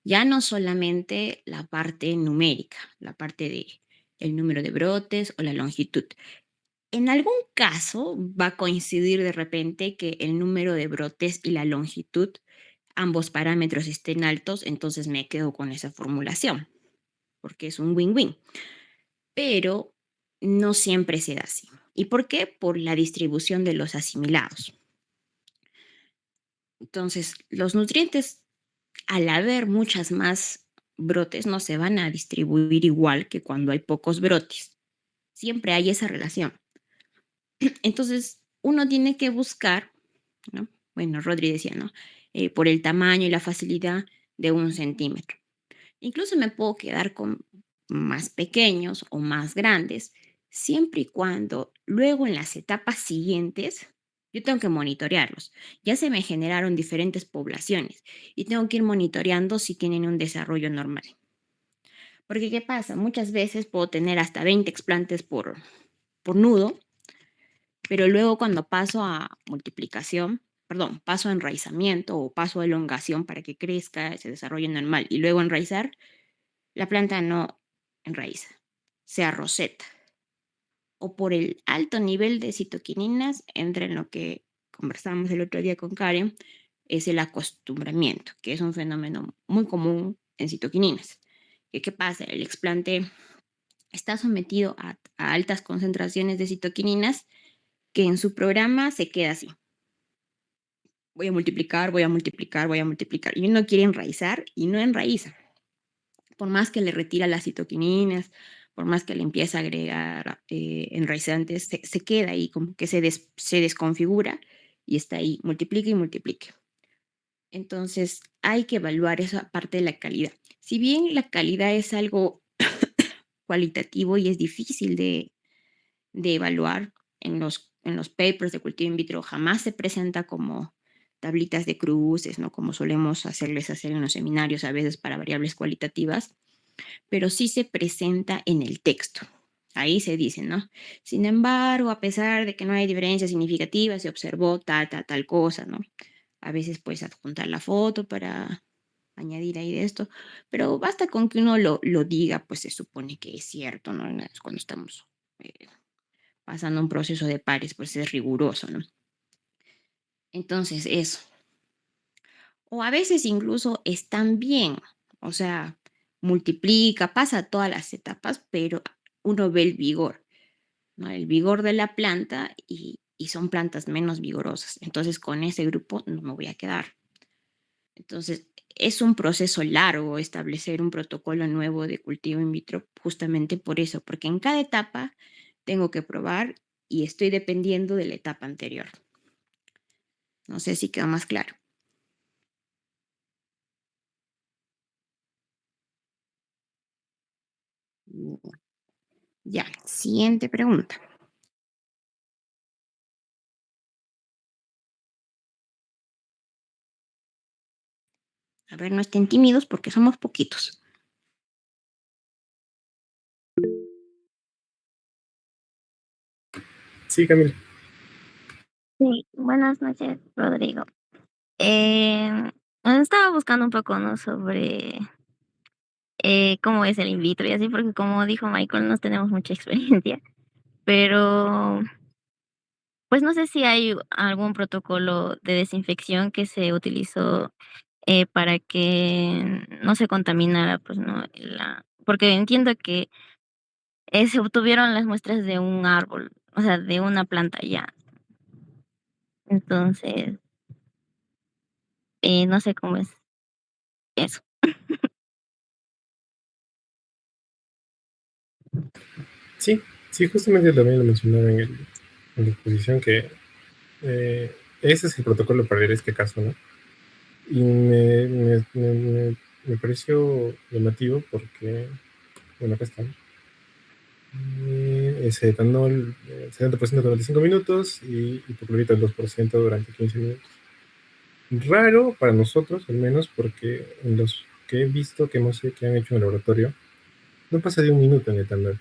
Speaker 2: Ya no solamente la parte numérica, la parte de el número de brotes o la longitud. En algún caso va a coincidir de repente que el número de brotes y la longitud, ambos parámetros estén altos, entonces me quedo con esa formulación, porque es un win-win. Pero no siempre se da así. ¿Y por qué? Por la distribución de los asimilados. Entonces, los nutrientes, al haber muchas más brotes, no se van a distribuir igual que cuando hay pocos brotes. Siempre hay esa relación. Entonces, uno tiene que buscar, ¿no? Bueno, Rodri decía, ¿no? Por el tamaño y la facilidad de 1 centímetro. Incluso me puedo quedar con más pequeños o más grandes, siempre y cuando luego en las etapas siguientes yo tengo que monitorearlos. Ya se me generaron diferentes poblaciones y tengo que ir monitoreando si tienen un desarrollo normal. Porque, ¿qué pasa? Muchas veces puedo tener hasta 20 explantes por nudo, pero luego cuando paso a multiplicación, perdón, paso a enraizamiento o paso a elongación para que crezca, se desarrolle normal y luego enraizar, la planta no enraiza, se arroceta. O por el alto nivel de citoquininas, entra en lo que conversamos el otro día con Karen, es el acostumbramiento, que es un fenómeno muy común en citoquininas. ¿Qué pasa? El explante está sometido a altas concentraciones de citoquininas que en su programa se queda así. Voy a multiplicar, voy a multiplicar, voy a multiplicar. Y uno quiere enraizar y no enraiza. Por más que le retira las citoquininas, por más que le empiece a agregar enraizantes, se queda ahí, como que se desconfigura y está ahí, multiplique y multiplique. Entonces, hay que evaluar esa parte de la calidad. Si bien la calidad es algo cualitativo y es difícil de evaluar en los papers de cultivo in vitro, jamás se presenta como tablitas de cruces, ¿no? Como solemos hacerles hacer en los seminarios a veces para variables cualitativas, pero sí se presenta en el texto. Ahí se dice, ¿no? Sin embargo, a pesar de que no hay diferencias significativas, se observó tal cosa, ¿no? A veces puedes adjuntar la foto para añadir ahí de esto, pero basta con que uno lo diga, pues se supone que es cierto, ¿no? Cuando estamos pasando un proceso de pares, pues es riguroso, ¿no? Entonces, eso. O a veces incluso están bien, o sea, multiplica, pasa todas las etapas, pero uno ve el vigor, ¿no? El vigor de la planta y son plantas menos vigorosas. Entonces, con ese grupo no me voy a quedar. Entonces, es un proceso largo establecer un protocolo nuevo de cultivo in vitro, justamente por eso, porque en cada etapa tengo que probar y estoy dependiendo de la etapa anterior. No sé si quedó más claro. Ya, siguiente pregunta. A ver, no estén tímidos porque somos poquitos.
Speaker 1: Sí, Camila.
Speaker 3: Sí, buenas noches, Rodrigo. Estaba buscando un poco, ¿no? Sobre cómo es el in vitro y así, porque como dijo Michael, no tenemos mucha experiencia, pero pues no sé si hay algún protocolo de desinfección que se utilizó para que no se contaminara, pues, ¿no? Porque entiendo que se obtuvieron las muestras de un árbol, o sea, de una planta ya. Entonces, no sé cómo es eso.
Speaker 1: Sí, sí, justamente también lo mencionaba en la exposición que ese es el protocolo para este caso, ¿no? Y me pareció llamativo porque, bueno, acá está. Ese etanol, 70% durante 5 minutos y hipoclorito el 2% durante 15 minutos. Raro para nosotros, al menos, porque en los que he visto que que han hecho en el laboratorio, no pasa de 1 minuto en etanol,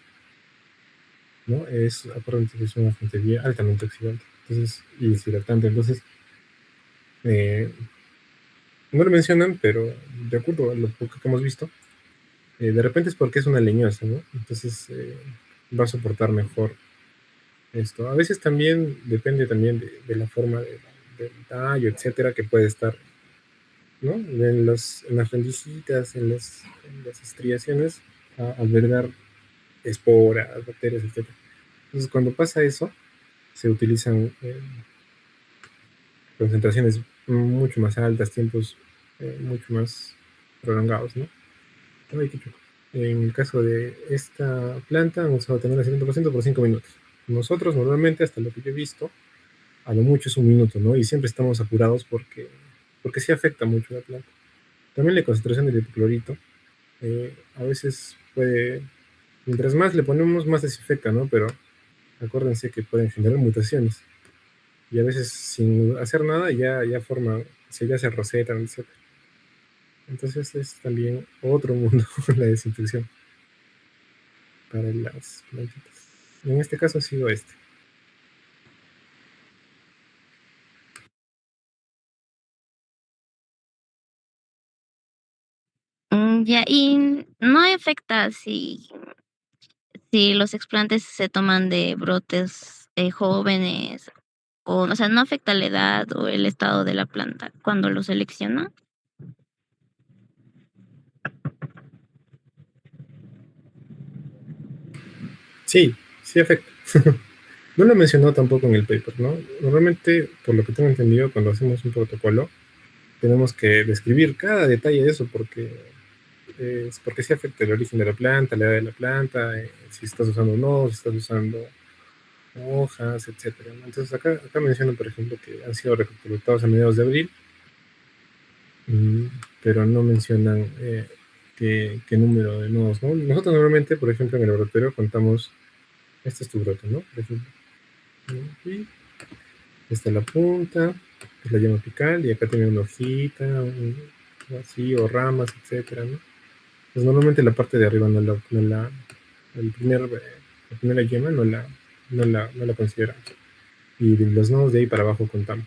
Speaker 1: ¿no? Aparentemente es una fuente altamente oxidante, entonces, y deshidratante, entonces, no lo mencionan, pero de acuerdo a lo poco que hemos visto, de repente es porque es una leñosa, ¿no? Entonces, va a soportar mejor esto. A veces también depende también de la forma del tallo, etcétera, que puede estar, ¿no? En las rendicitas, en las estriaciones, albergar esporas, bacterias, etcétera. Entonces, cuando pasa eso, se utilizan concentraciones mucho más altas, tiempos mucho más prolongados, ¿no? Ay, qué chulo. En el caso de esta planta, vamos a tener el 70% por 5 minutos. Nosotros normalmente, hasta lo que yo he visto, a lo mucho es un minuto, ¿no? Y siempre estamos apurados porque sí afecta mucho la planta. También la concentración del hipoclorito, a veces puede, mientras más le ponemos, más desinfecta, ¿no? Pero acuérdense que pueden generar mutaciones. Y a veces sin hacer nada ya forma, ya se rosetan, etc. Entonces es también otro mundo la desinfección para las plantitas. En este caso ha sido este.
Speaker 3: Ya, y no afecta si los explantes se toman de brotes jóvenes, o sea, no afecta la edad o el estado de la planta cuando lo selecciona.
Speaker 1: Sí, sí afecta. No lo mencionó tampoco en el paper, ¿no? Normalmente, por lo que tengo entendido, cuando hacemos un protocolo, tenemos que describir cada detalle de eso porque sí afecta el origen de la planta, la edad de la planta, si estás usando no, si estás usando hojas, etcétera, ¿no? Entonces acá mencionan, por ejemplo, que han sido recolectados a mediados de abril, pero no mencionan qué número de nodos, ¿no? Nosotros normalmente, por ejemplo, en el laboratorio contamos, este es tu brote, ¿no? Por ejemplo, ¿no? Y está la punta, es la llama apical, y acá tiene una hojita, así, o ramas, etcétera, ¿no? Pues normalmente la parte de arriba la primera yema no la consideramos. Y de los nodos de ahí para abajo contamos.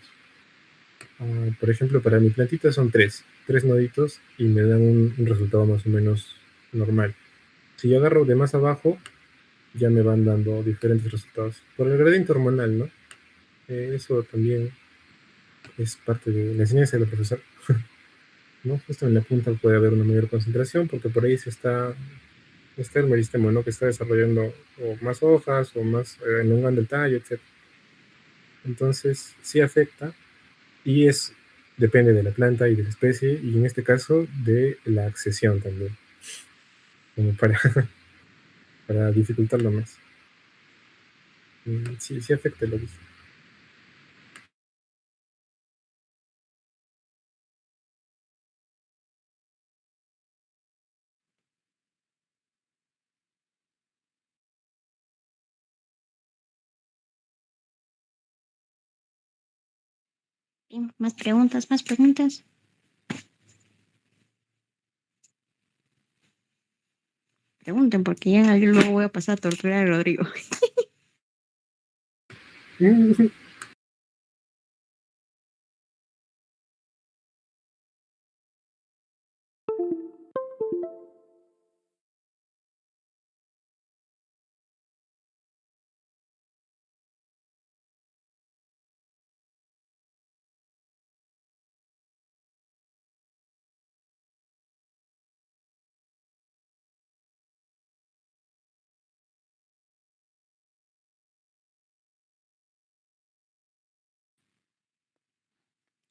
Speaker 1: Por ejemplo, para mi plantita son tres noditos y me dan un resultado más o menos normal. Si yo agarro de más abajo, ya me van dando diferentes resultados. Por el gradiente hormonal, ¿no? Eso también es parte de la enseñanza del profesor. ¿No? Justo en la punta puede haber una mayor concentración porque por ahí está el meristemo, ¿no? Que está desarrollando o más hojas o más elongando el tallo, etc. Entonces, sí afecta y depende de la planta y de la especie y en este caso de la accesión también, como para dificultarlo más. Sí afecta el origen.
Speaker 2: Bien, más preguntas, más preguntas. Pregunten, porque ya yo luego voy a pasar a torturar a Rodrigo.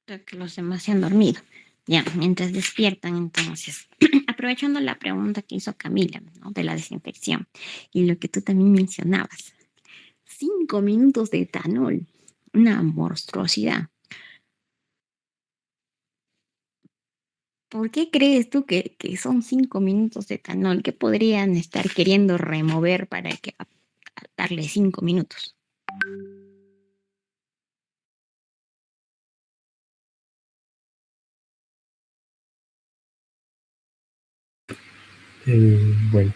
Speaker 2: Creo que los demás se han dormido. Ya, mientras despiertan, entonces, aprovechando la pregunta que hizo Camila, ¿no? De la desinfección y lo que tú también mencionabas. 5 minutos de etanol, una monstruosidad. ¿Por qué crees tú que son 5 minutos de etanol? ¿Qué podrían estar queriendo remover para darle 5 minutos?
Speaker 1: Bueno,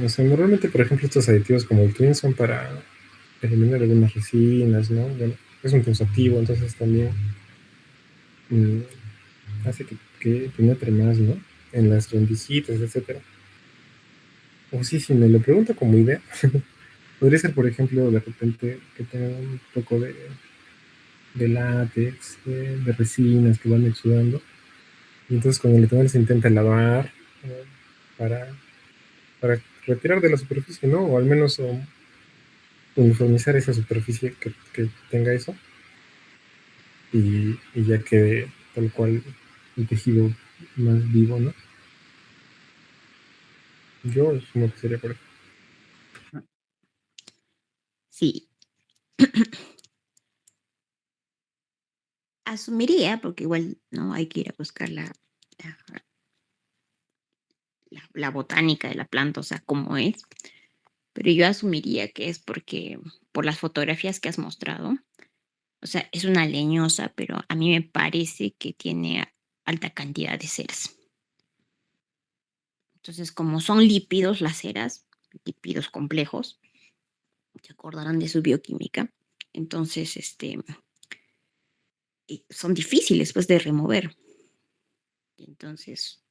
Speaker 1: o sea, normalmente, por ejemplo, estos aditivos como el Twin son para eliminar algunas resinas, ¿no? Bueno, es un tensoactivo, entonces también hace que penetre más, ¿no? En las rendicitas, etcétera. O sí, si me lo pregunto como idea, podría ser, por ejemplo, de repente que tenga un poco de látex, de resinas que van exudando. Y entonces con el etanol se intenta lavar para retirar de la superficie, ¿no? O al menos uniformizar esa superficie que tenga eso y ya quede tal cual el tejido más vivo, ¿no? Yo asumo que sería por eso.
Speaker 2: Sí. Asumiría, porque igual no hay que ir a buscar la botánica de la planta, o sea, cómo es, pero yo asumiría que es porque por las fotografías que has mostrado, o sea, es una leñosa, pero a mí me parece que tiene alta cantidad de ceras. Entonces, como son lípidos las ceras, lípidos complejos, se acordarán de su bioquímica, entonces, y son difíciles pues de remover. Entonces,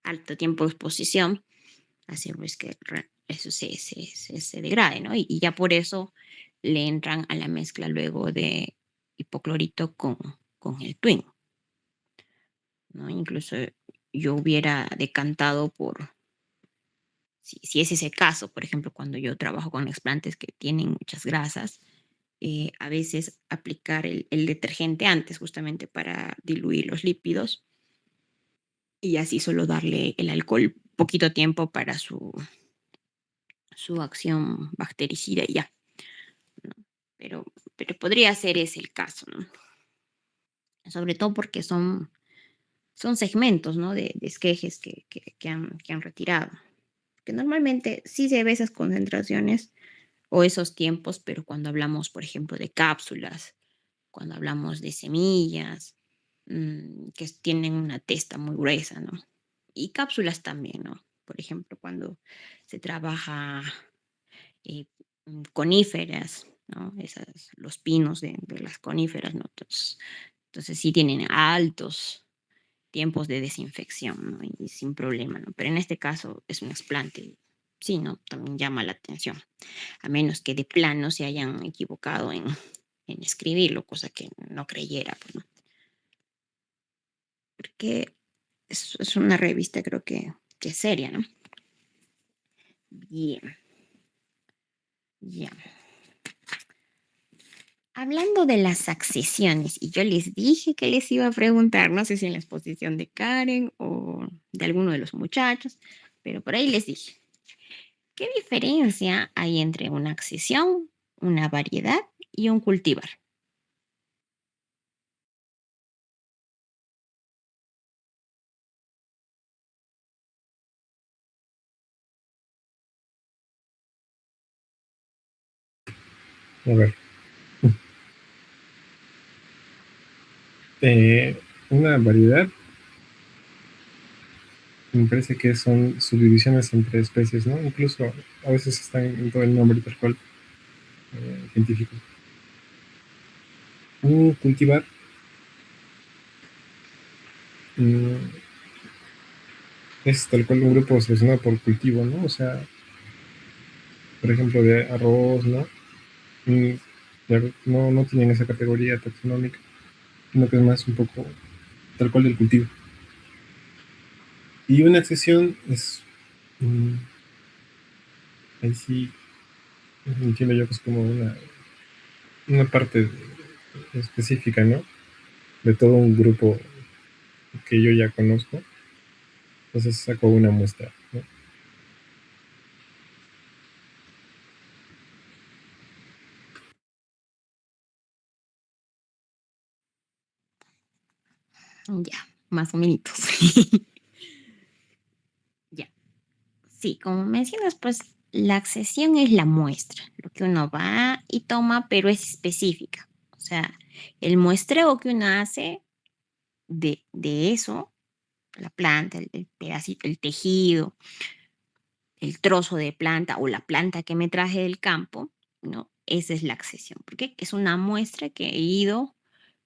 Speaker 2: alto tiempo de exposición hace pues que eso se degrade, ¿no? Y ya por eso le entran a la mezcla luego de hipoclorito con el twin, ¿no? Incluso yo hubiera decantado por, si ese es el caso, por ejemplo, cuando yo trabajo con explantes que tienen muchas grasas, a veces aplicar el detergente antes justamente para diluir los lípidos y así solo darle el alcohol poquito tiempo para su acción bactericida y ya, ¿no? Pero podría ser ese el caso, ¿no? Sobre todo porque son segmentos, ¿no? De esquejes que han retirado. Que normalmente sí se ve esas concentraciones o esos tiempos, pero cuando hablamos, por ejemplo, de cápsulas, cuando hablamos de semillas, que tienen una testa muy gruesa, ¿no? Y cápsulas también, ¿no? Por ejemplo, cuando se trabaja eh, coníferas, ¿no? Los pinos de las coníferas, ¿no? Entonces sí tienen altos tiempos de desinfección, ¿no? Y sin problema, ¿no? Pero en este caso es un explante, sí, ¿no? También llama la atención, a menos que de plano se hayan equivocado en escribirlo, cosa que no creyera, pues, ¿no? Porque es una revista creo que es seria, ¿no? Bien, ya. Hablando de las accesiones, y yo les dije que les iba a preguntar, no sé si en la exposición de Karen o de alguno de los muchachos, pero por ahí les dije, ¿qué diferencia hay entre una accesión, una variedad y un cultivar?
Speaker 1: A ver, eh, una variedad me parece que son subdivisiones entre especies, ¿no? Incluso a veces están en todo el nombre tal cual científico. Un cultivar mm, es tal cual un grupo seleccionado por cultivo, ¿no? O sea, por ejemplo, de arroz, ¿no? Mm, no tienen esa categoría taxonómica, sino que es más un poco tal cual del cultivo. Y una accesión es, mm, ahí sí, entiendo yo que es como una parte específica, ¿no? De todo un grupo que yo ya conozco. Entonces saco una muestra, ¿no?
Speaker 2: Ya, más o menos. Ya. Sí, como mencionas, pues la accesión es la muestra, lo que uno va y toma, pero es específica. O sea, el muestreo que uno hace de eso, la planta, el pedacito, el tejido, el trozo de planta o la planta que me traje del campo, ¿no? Esa es la accesión, porque es una muestra que he ido,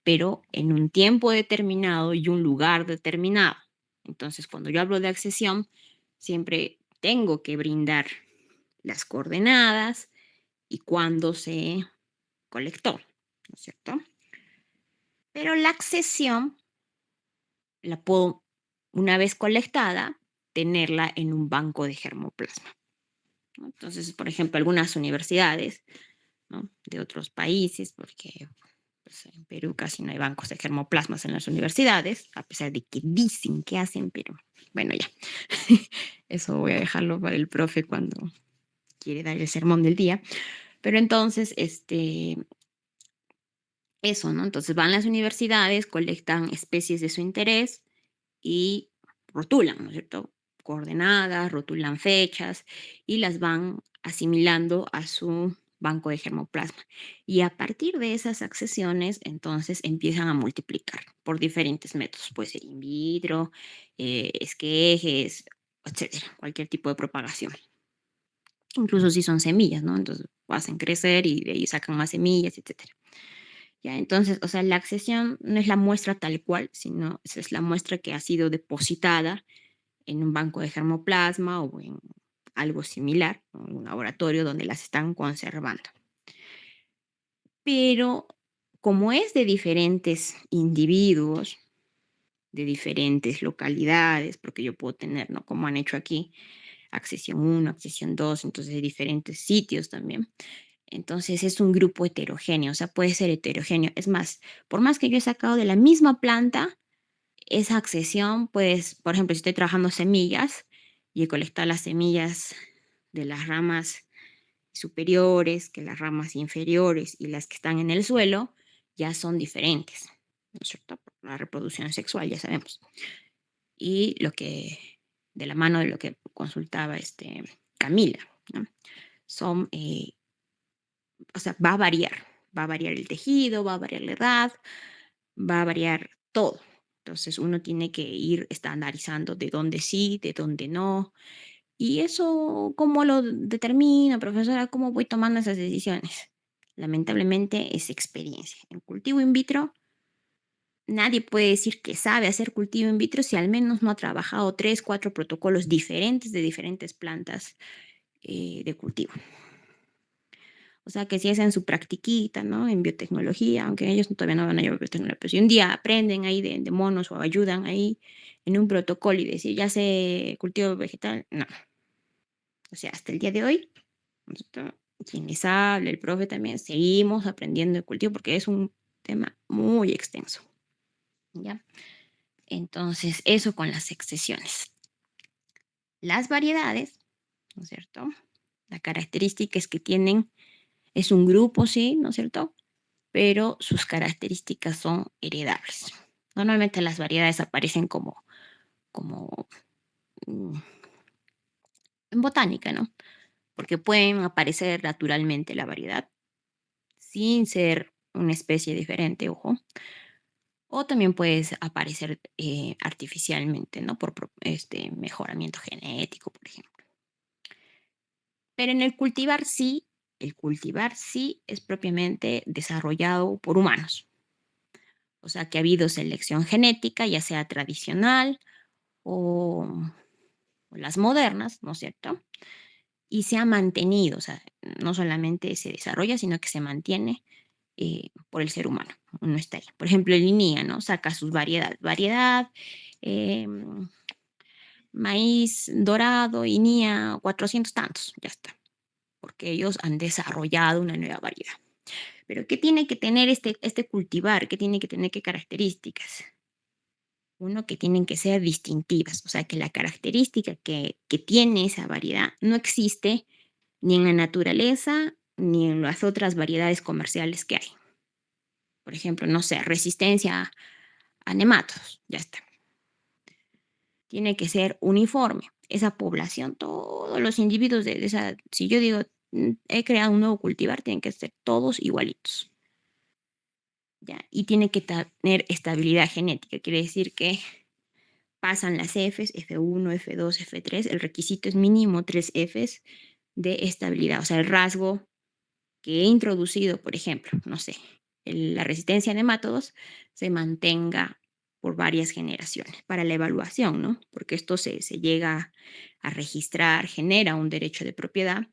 Speaker 2: pero en un tiempo determinado y un lugar determinado. Entonces, cuando yo hablo de accesión, siempre tengo que brindar las coordenadas y cuándo se colectó, ¿no es cierto? Pero la accesión la puedo, una vez colectada, tenerla en un banco de germoplasma. ¿no? Entonces, por ejemplo, algunas universidades, ¿no?, de otros países, porque pues, en Perú casi no hay bancos de germoplasmas en las universidades, a pesar de que dicen que hacen, pero bueno, ya. Eso voy a dejarlo para el profe cuando quiere dar el sermón del día. Pero entonces, eso, ¿no? Entonces van las universidades, colectan especies de su interés y rotulan, ¿no es cierto? Coordenadas, rotulan fechas y las van asimilando a su banco de germoplasma. Y a partir de esas accesiones, entonces empiezan a multiplicar por diferentes métodos. Puede ser in vitro, esquejes, etcétera, cualquier tipo de propagación. Incluso si son semillas, ¿no? Entonces hacen crecer y de ahí sacan más semillas, etcétera. Ya, entonces, o sea, la accesión no es la muestra tal cual, sino es la muestra que ha sido depositada en un banco de germoplasma o en algo similar, o en un laboratorio donde las están conservando. Pero como es de diferentes individuos, de diferentes localidades, porque yo puedo tener, ¿no? Como han hecho aquí, accesión 1, accesión 2, entonces de diferentes sitios también. Entonces es un grupo heterogéneo, o sea, puede ser heterogéneo. Es más, por más que yo he sacado de la misma planta, esa accesión, pues, por ejemplo, si estoy trabajando semillas y he colectado las semillas de las ramas superiores, que las ramas inferiores y las que están en el suelo, ya son diferentes, ¿no es cierto? Por la reproducción sexual, ya sabemos. Y lo que, de la mano de lo que consultaba Camila, ¿no? Son, o sea, va a variar el tejido, va a variar la edad, va a variar todo. Entonces uno tiene que ir estandarizando de dónde sí, de dónde no. Y eso, ¿cómo lo determino, profesora? ¿Cómo voy tomando esas decisiones? Lamentablemente es experiencia. En cultivo in vitro, nadie puede decir que sabe hacer cultivo in vitro si al menos no ha trabajado 3, 4 protocolos diferentes de diferentes plantas de cultivo. O sea, que si hacen su practiquita, ¿no? En biotecnología, aunque ellos todavía no van a llevar biotecnología, pero si un día aprenden ahí de monos o ayudan ahí en un protocolo y decir, ya sé cultivo vegetal, no. O sea, hasta el día de hoy, nosotros, quien les habla, el profe también, seguimos aprendiendo de cultivo porque es un tema muy extenso, ¿ya? Entonces, eso con las excesiones. Las variedades, ¿no es cierto? La característica es que tienen, es un grupo, sí, ¿no es cierto? Pero sus características son heredables. Normalmente las variedades aparecen como mm, en botánica, ¿no? Porque pueden aparecer naturalmente la variedad sin ser una especie diferente, ojo, o también puedes aparecer artificialmente, ¿no? Por mejoramiento genético, por ejemplo. Pero en el cultivar sí es propiamente desarrollado por humanos. O sea que ha habido selección genética, ya sea tradicional o las modernas, ¿no es cierto? Y se ha mantenido, o sea, no solamente se desarrolla, sino que se mantiene por el ser humano. Uno está ahí. Por ejemplo, el INIA, ¿no? Saca sus variedades. Variedad, em, maíz dorado, INIA, 400 tantos, ya está. Porque ellos han desarrollado una nueva variedad. Pero ¿qué tiene que tener este cultivar? ¿Qué tiene que tener? ¿Qué características? Uno, que tienen que ser distintivas, o sea, que la característica que tiene esa variedad no existe ni en la naturaleza ni en las otras variedades comerciales que hay. Por ejemplo, no sé, resistencia a nematodos, ya está. Tiene que ser uniforme. Esa población, todos los individuos de esa, si yo digo, he creado un nuevo cultivar, tienen que ser todos igualitos. ¿Ya? Y tiene que tener estabilidad genética, quiere decir que pasan las Fs, F1, F2, F3, el requisito es mínimo 3 Fs de estabilidad, o sea, el rasgo que he introducido, por ejemplo, no sé, la resistencia a nematodos se mantenga por varias generaciones para la evaluación, ¿no? Porque esto se llega a registrar, genera un derecho de propiedad,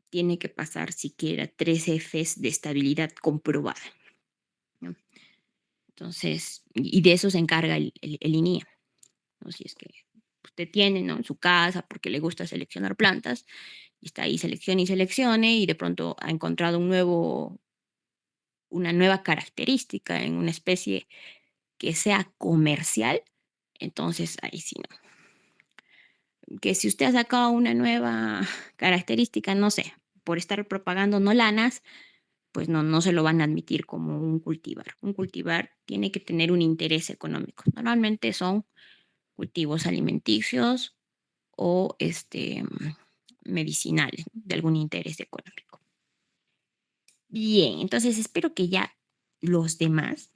Speaker 2: tiene que pasar siquiera 3 Fs de estabilidad comprobada, ¿no? Entonces, y de eso se encarga el INIA, ¿no? Si es que usted tiene, ¿no? En su casa, porque le gusta seleccionar plantas, y está ahí seleccione y seleccione, y de pronto ha encontrado una nueva característica en una especie que sea comercial, entonces ahí sí no. Que si usted ha sacado una nueva característica, no sé, por estar propagando nolanas, pues no se lo van a admitir como un cultivar. Un cultivar tiene que tener un interés económico. Normalmente son cultivos alimenticios o medicinales de algún interés económico. Bien, entonces espero que ya los demás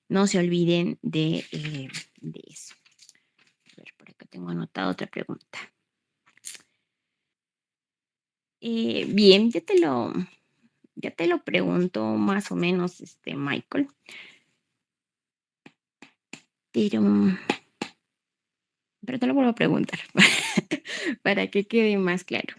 Speaker 2: no se olviden de eso. A ver, por acá tengo anotada otra pregunta. Bien, ya te lo pregunto más o menos, Michael, pero, pero te lo vuelvo a preguntar para que quede más claro.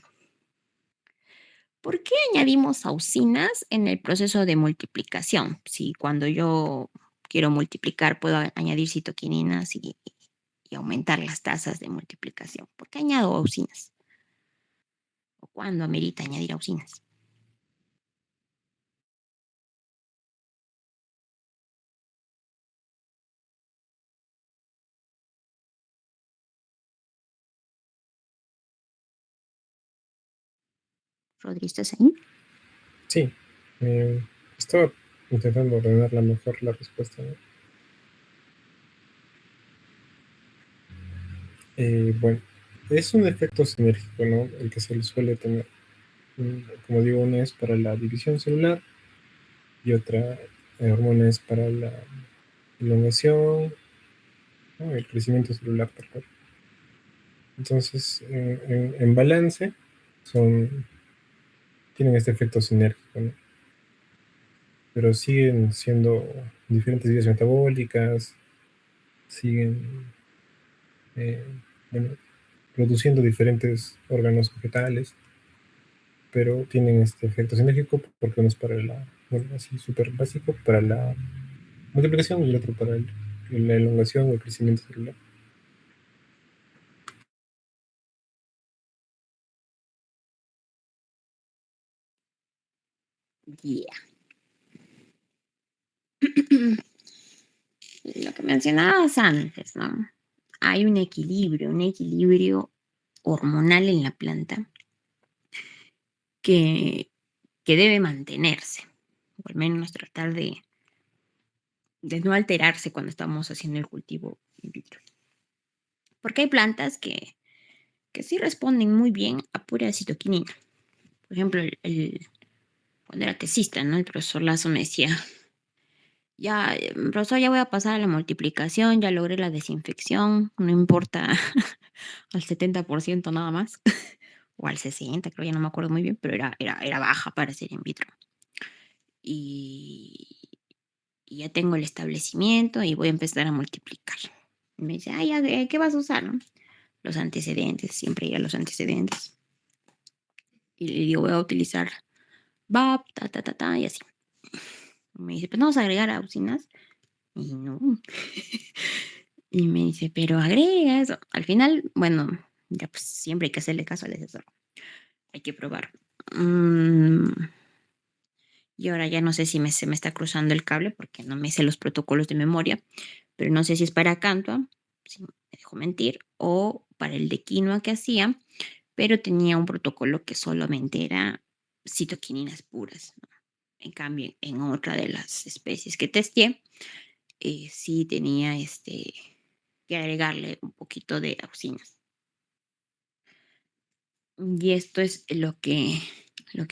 Speaker 2: ¿Por qué añadimos auxinas en el proceso de multiplicación? Si cuando yo quiero multiplicar puedo añadir citoquininas y aumentar las tasas de multiplicación. ¿Por qué añado auxinas? ¿O cuándo amerita añadir auxinas? Rodri, ¿estás ahí?
Speaker 1: Sí, estaba intentando ordenarla mejor la respuesta, ¿no? Bueno, es un efecto sinérgico, ¿no? El que se le suele tener. Como digo, una es para la división celular y otra hormona es para la elongación, ¿no? El crecimiento celular, tal cual. Entonces, en balance, tienen este efecto sinérgico, ¿no? Pero siguen siendo diferentes vías metabólicas, siguen eh, bueno, produciendo diferentes órganos vegetales, pero tienen este efecto sinérgico porque uno es para bueno, así súper básico, para la multiplicación y el otro para la elongación o el crecimiento celular.
Speaker 2: Yeah. Lo que mencionabas antes, ¿no? Hay un equilibrio hormonal en la planta que, que debe mantenerse, o al menos tratar de no alterarse cuando estamos haciendo el cultivo in vitro. Porque hay plantas que sí responden muy bien a pura citoquinina. Por ejemplo, cuando era tesista, ¿no? El profesor Lazo me decía, ya, profesor, ya voy a pasar a la multiplicación, ya logré la desinfección, no importa al 70% nada más, o al 60%, creo, ya no me acuerdo muy bien, pero era baja para ser in vitro. Y, y ya tengo el establecimiento y voy a empezar a multiplicar. Y me dice, ya, ¿qué vas a usar, no? Los antecedentes, siempre ir a los antecedentes. Y le digo, voy a utilizar BAP, y así. Me dice, pues no vas a agregar auxinas. Y no. Y me dice, pero agrega eso. Al final, bueno, ya pues siempre hay que hacerle caso al asesor. Hay que probar. Y ahora ya no sé si se me está cruzando el cable porque no me sé los protocolos de memoria, pero no sé si es para Cantua, si me dejo mentir, o para el de quinoa que hacía, pero tenía un protocolo que solamente era citoquininas puras, ¿no? En cambio, en otra de las especies que testé, sí tenía que agregarle un poquito de auxinas. Y esto es lo que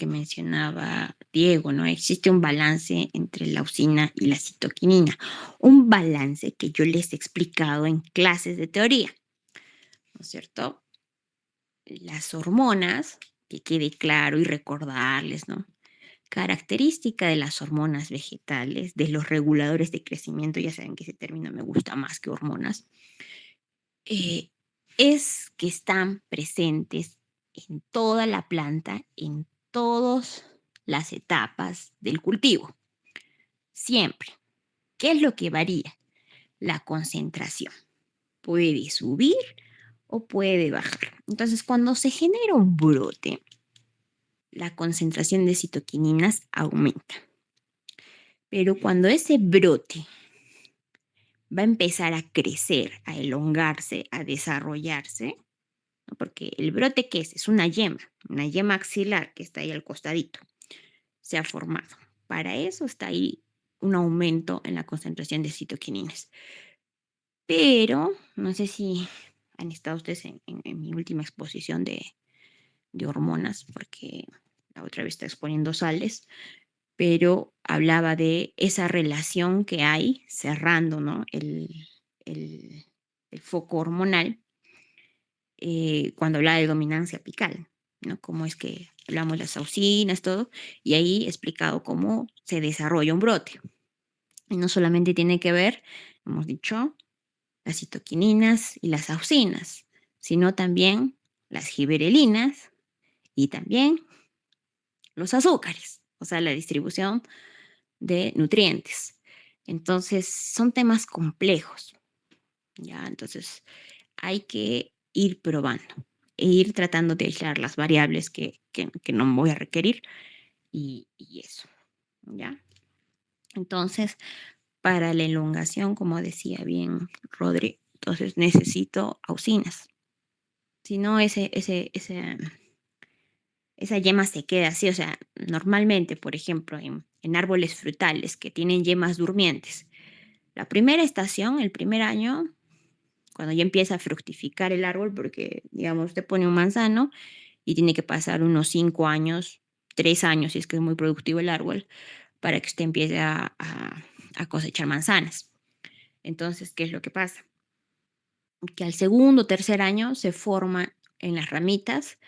Speaker 2: mencionaba Diego, ¿no? Existe un balance entre la auxina y la citoquinina. Un balance que yo les he explicado en clases de teoría, ¿no es cierto? Las hormonas, que quede claro y recordarles, ¿no? Característica de las hormonas vegetales, de los reguladores de crecimiento, ya saben que ese término me gusta más que hormonas, eh, es que están presentes en toda la planta, en todas las etapas del cultivo, siempre. ¿Qué es lo que varía? La concentración. Puede subir o puede bajar. Entonces, cuando se genera un brote, la concentración de citoquininas aumenta. Pero cuando ese brote va a empezar a crecer, a elongarse, a desarrollarse, ¿no? Porque el brote, ¿qué es? Es una yema axilar que está ahí al costadito, se ha formado. Para eso está ahí un aumento en la concentración de citoquininas. Pero, no sé si han estado ustedes en mi última exposición de hormonas, porque la otra vez está exponiendo sales, pero hablaba de esa relación que hay cerrando, ¿no? el, el foco hormonal cuando hablaba de dominancia apical, ¿no? Cómo es que hablamos las auxinas, todo, y ahí he explicado cómo se desarrolla un brote. Y no solamente tiene que ver, hemos dicho, las citoquininas y las auxinas, sino también las giberelinas y también los azúcares, o sea, la distribución de nutrientes. Entonces, son temas complejos, ¿ya? Entonces, hay que ir probando e ir tratando de aislar las variables que no voy a requerir y eso, ¿ya? Entonces, para la elongación, como decía bien Rodri, entonces necesito auxinas. Si no, esa yema se queda así. O sea, normalmente, por ejemplo, en árboles frutales que tienen yemas durmientes, la primera estación, el primer año, cuando ya empieza a fructificar el árbol, porque, digamos, usted pone un manzano y tiene que pasar unos 5 años, 3 años, si es que es muy productivo el árbol, para que usted empiece a cosechar manzanas. Entonces, ¿qué es lo que pasa? Que al segundo o tercer año se forman en las ramitas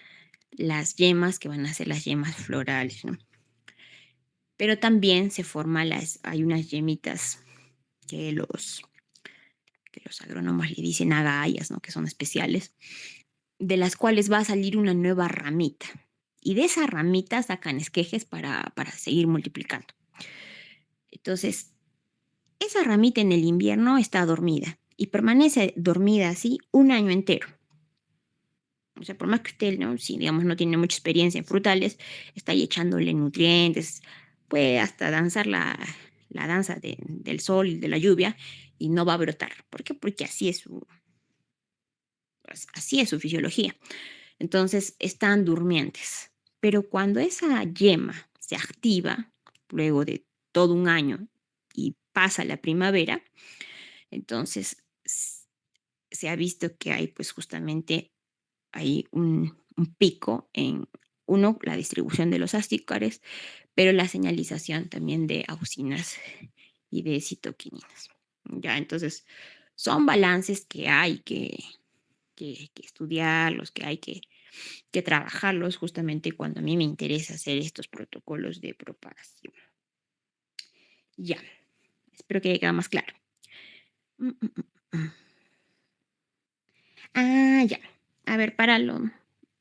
Speaker 2: las yemas que van a ser las yemas florales, ¿no? Pero también se forman hay unas yemitas que los agrónomos le dicen agallas, ¿no? Que son especiales, de las cuales va a salir una nueva ramita. Y de esa ramita sacan esquejes para seguir multiplicando. Entonces, esa ramita en el invierno está dormida y permanece dormida así un año entero. O sea, por más que usted, ¿no? Si digamos no tiene mucha experiencia en frutales, está ahí echándole nutrientes, puede hasta danzar la danza del sol y de la lluvia y no va a brotar. ¿Por qué? Porque así es su fisiología. Entonces están durmientes. Pero cuando esa yema se activa, luego de todo un año y pasa la primavera, entonces se ha visto que hay pues justamente hay un pico en, uno, la distribución de los azúcares, pero la señalización también de auxinas y de citoquininas. Ya, entonces son balances que hay que estudiarlos, que hay que trabajarlos justamente cuando a mí me interesa hacer estos protocolos de propagación. Ya, espero que haya quedado más claro. Mm, mm, mm, mm. Ya. A ver,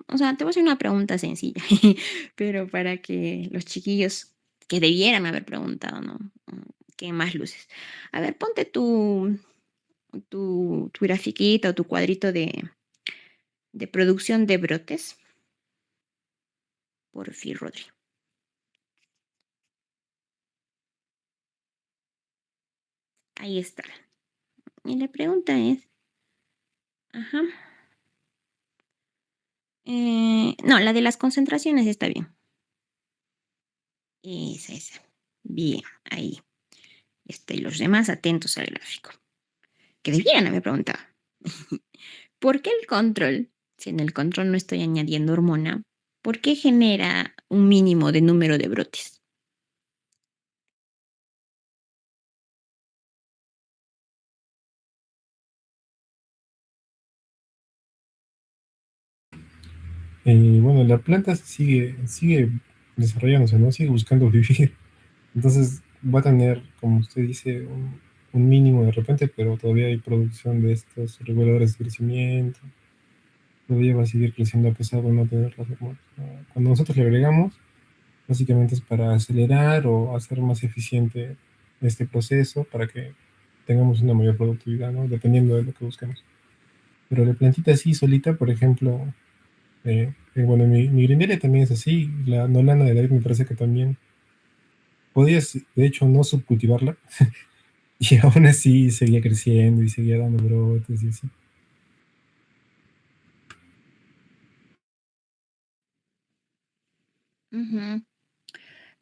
Speaker 2: o sea, te voy a hacer una pregunta sencilla, pero para que los chiquillos que debieran haber preguntado, ¿no? ¿Qué más luces? A ver, ponte tu grafiquita o tu cuadrito de producción de brotes. Por fin, Rodri. Ahí está. Y la pregunta es, ajá. No, la de las concentraciones está bien. Esa. Bien, ahí. Y los demás atentos al gráfico. Que debieran haber preguntado. ¿Por qué el control, si en el control no estoy añadiendo hormona, por qué genera un mínimo de número de brotes?
Speaker 1: Bueno, la planta sigue desarrollándose, ¿no? Sigue buscando vivir. Entonces va a tener, como usted dice, un mínimo de repente, pero todavía hay producción de estos reguladores de crecimiento. Todavía va a seguir creciendo a pesar de no tener las hormonas, ¿no? Cuando nosotros le agregamos, básicamente es para acelerar o hacer más eficiente este proceso para que tengamos una mayor productividad, ¿no? Dependiendo de lo que busquemos. Pero la plantita así solita, por ejemplo, bueno, mi grindera también es así, la Nolana de David me parece que también podías, de hecho, no subcultivarla, y aún así seguía creciendo y seguía dando brotes y así.
Speaker 2: Ujú.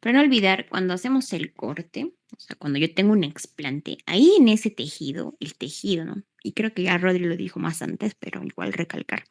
Speaker 2: Pero no olvidar, cuando hacemos el corte, o sea, cuando yo tengo un explante, ahí en ese tejido, el tejido, ¿no? Y creo que ya Rodri lo dijo más antes, pero igual recalcar,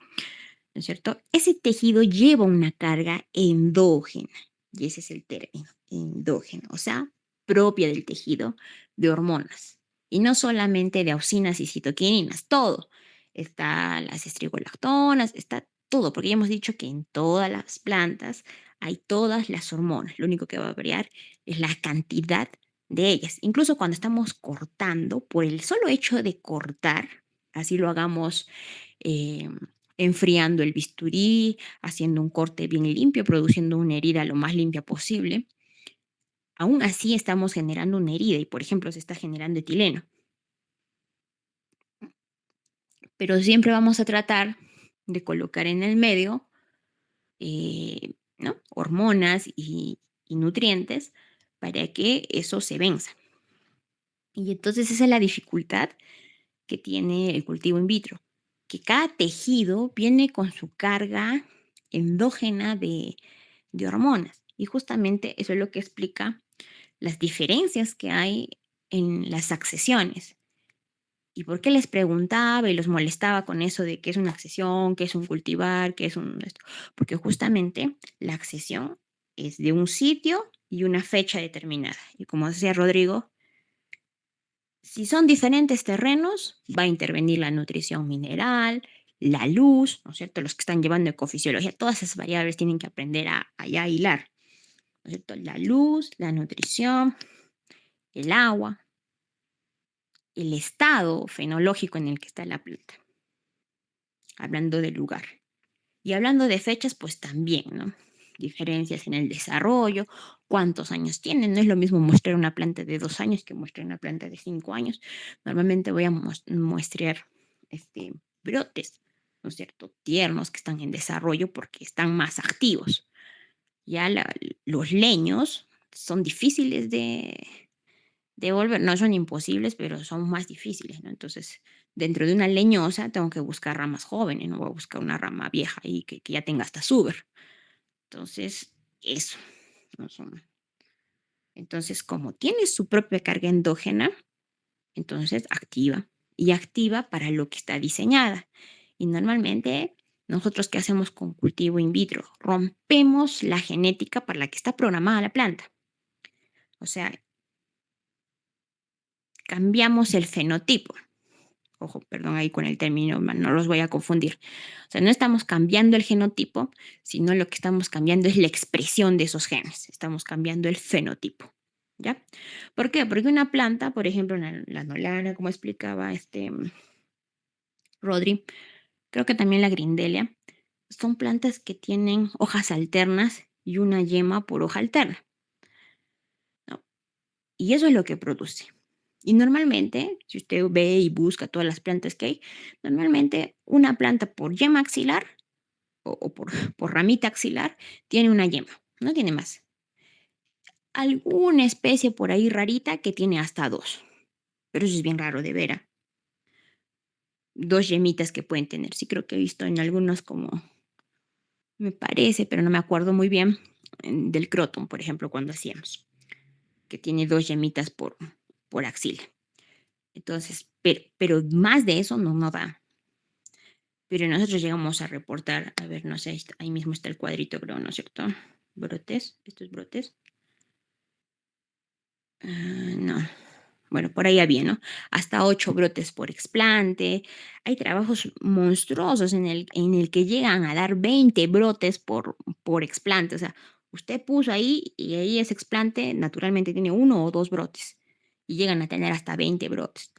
Speaker 2: ¿no es cierto? Ese tejido lleva una carga endógena, y ese es el término, endógeno, o sea, propia del tejido de hormonas. Y no solamente de auxinas y citoquininas, todo. Está las estrigolactonas, está todo, porque ya hemos dicho que en todas las plantas hay todas las hormonas. Lo único que va a variar es la cantidad de ellas. Incluso cuando estamos cortando, por el solo hecho de cortar, así lo hagamos eh, enfriando el bisturí, haciendo un corte bien limpio, produciendo una herida lo más limpia posible, aún así estamos generando una herida y, por ejemplo, se está generando etileno. Pero siempre vamos a tratar de colocar en el medio ¿no? hormonas y nutrientes para que eso se venza. Y entonces esa es la dificultad que tiene el cultivo in vitro, que cada tejido viene con su carga endógena de hormonas. Y justamente eso es lo que explica las diferencias que hay en las accesiones. ¿Y por qué les preguntaba y los molestaba con eso de qué es una accesión, qué es un cultivar, qué es un esto? Porque justamente la accesión es de un sitio y una fecha determinada. Y como decía Rodrigo, si son diferentes terrenos, va a intervenir la nutrición mineral, la luz, ¿no es cierto? Los que están llevando ecofisiología, todas esas variables tienen que aprender a ya hilar, ¿no es cierto? La luz, la nutrición, el agua, el estado fenológico en el que está la planta, hablando del lugar. Y hablando de fechas, pues también, ¿no? Diferencias en el desarrollo, cuántos años tienen. No es lo mismo mostrar una planta de 2 años que mostrar una planta de 5 años. Normalmente voy a muestrear brotes, ¿no es cierto? Tiernos que están en desarrollo porque están más activos. Ya los leños son difíciles de volver, no son imposibles, pero son más difíciles, ¿no? Entonces, dentro de una leñosa tengo que buscar ramas jóvenes, no voy a buscar una rama vieja ahí que ya tenga hasta suber. Entonces, eso. No son- Entonces, como tiene su propia carga endógena, entonces activa y activa para lo que está diseñada. Y normalmente, nosotros qué hacemos con cultivo in vitro, rompemos la genética para la que está programada la planta. O sea, cambiamos el fenotipo. Ojo, perdón ahí con el término, no los voy a confundir. O sea, no estamos cambiando el genotipo, sino lo que estamos cambiando es la expresión de esos genes. Estamos cambiando el fenotipo. ¿Ya? ¿Por qué? Porque una planta, por ejemplo, la nolana, como explicaba Rodri, creo que también la grindelia, son plantas que tienen hojas alternas y una yema por hoja alterna, ¿no? Y eso es lo que produce. Y normalmente, si usted ve y busca todas las plantas que hay, normalmente una planta por yema axilar o por ramita axilar tiene una yema, no tiene más. Alguna especie por ahí rarita que tiene hasta dos, pero eso es bien raro de ver. Dos yemitas que pueden tener. Sí creo que he visto en algunos como, me parece, pero no me acuerdo muy bien, del croton, por ejemplo, cuando hacíamos, que tiene dos yemitas por axila. Entonces, pero más de eso no da. Pero nosotros llegamos a reportar, a ver, no sé, ahí mismo está el cuadrito, creo, ¿no es cierto? Brotes, estos brotes. No, bueno, por ahí había, ¿no? Hasta 8 brotes por explante. Hay trabajos monstruosos en el que llegan a dar 20 brotes por explante. O sea, usted puso ahí y ahí ese explante naturalmente tiene 1 o 2 brotes y llegan a tener hasta 20 brotes.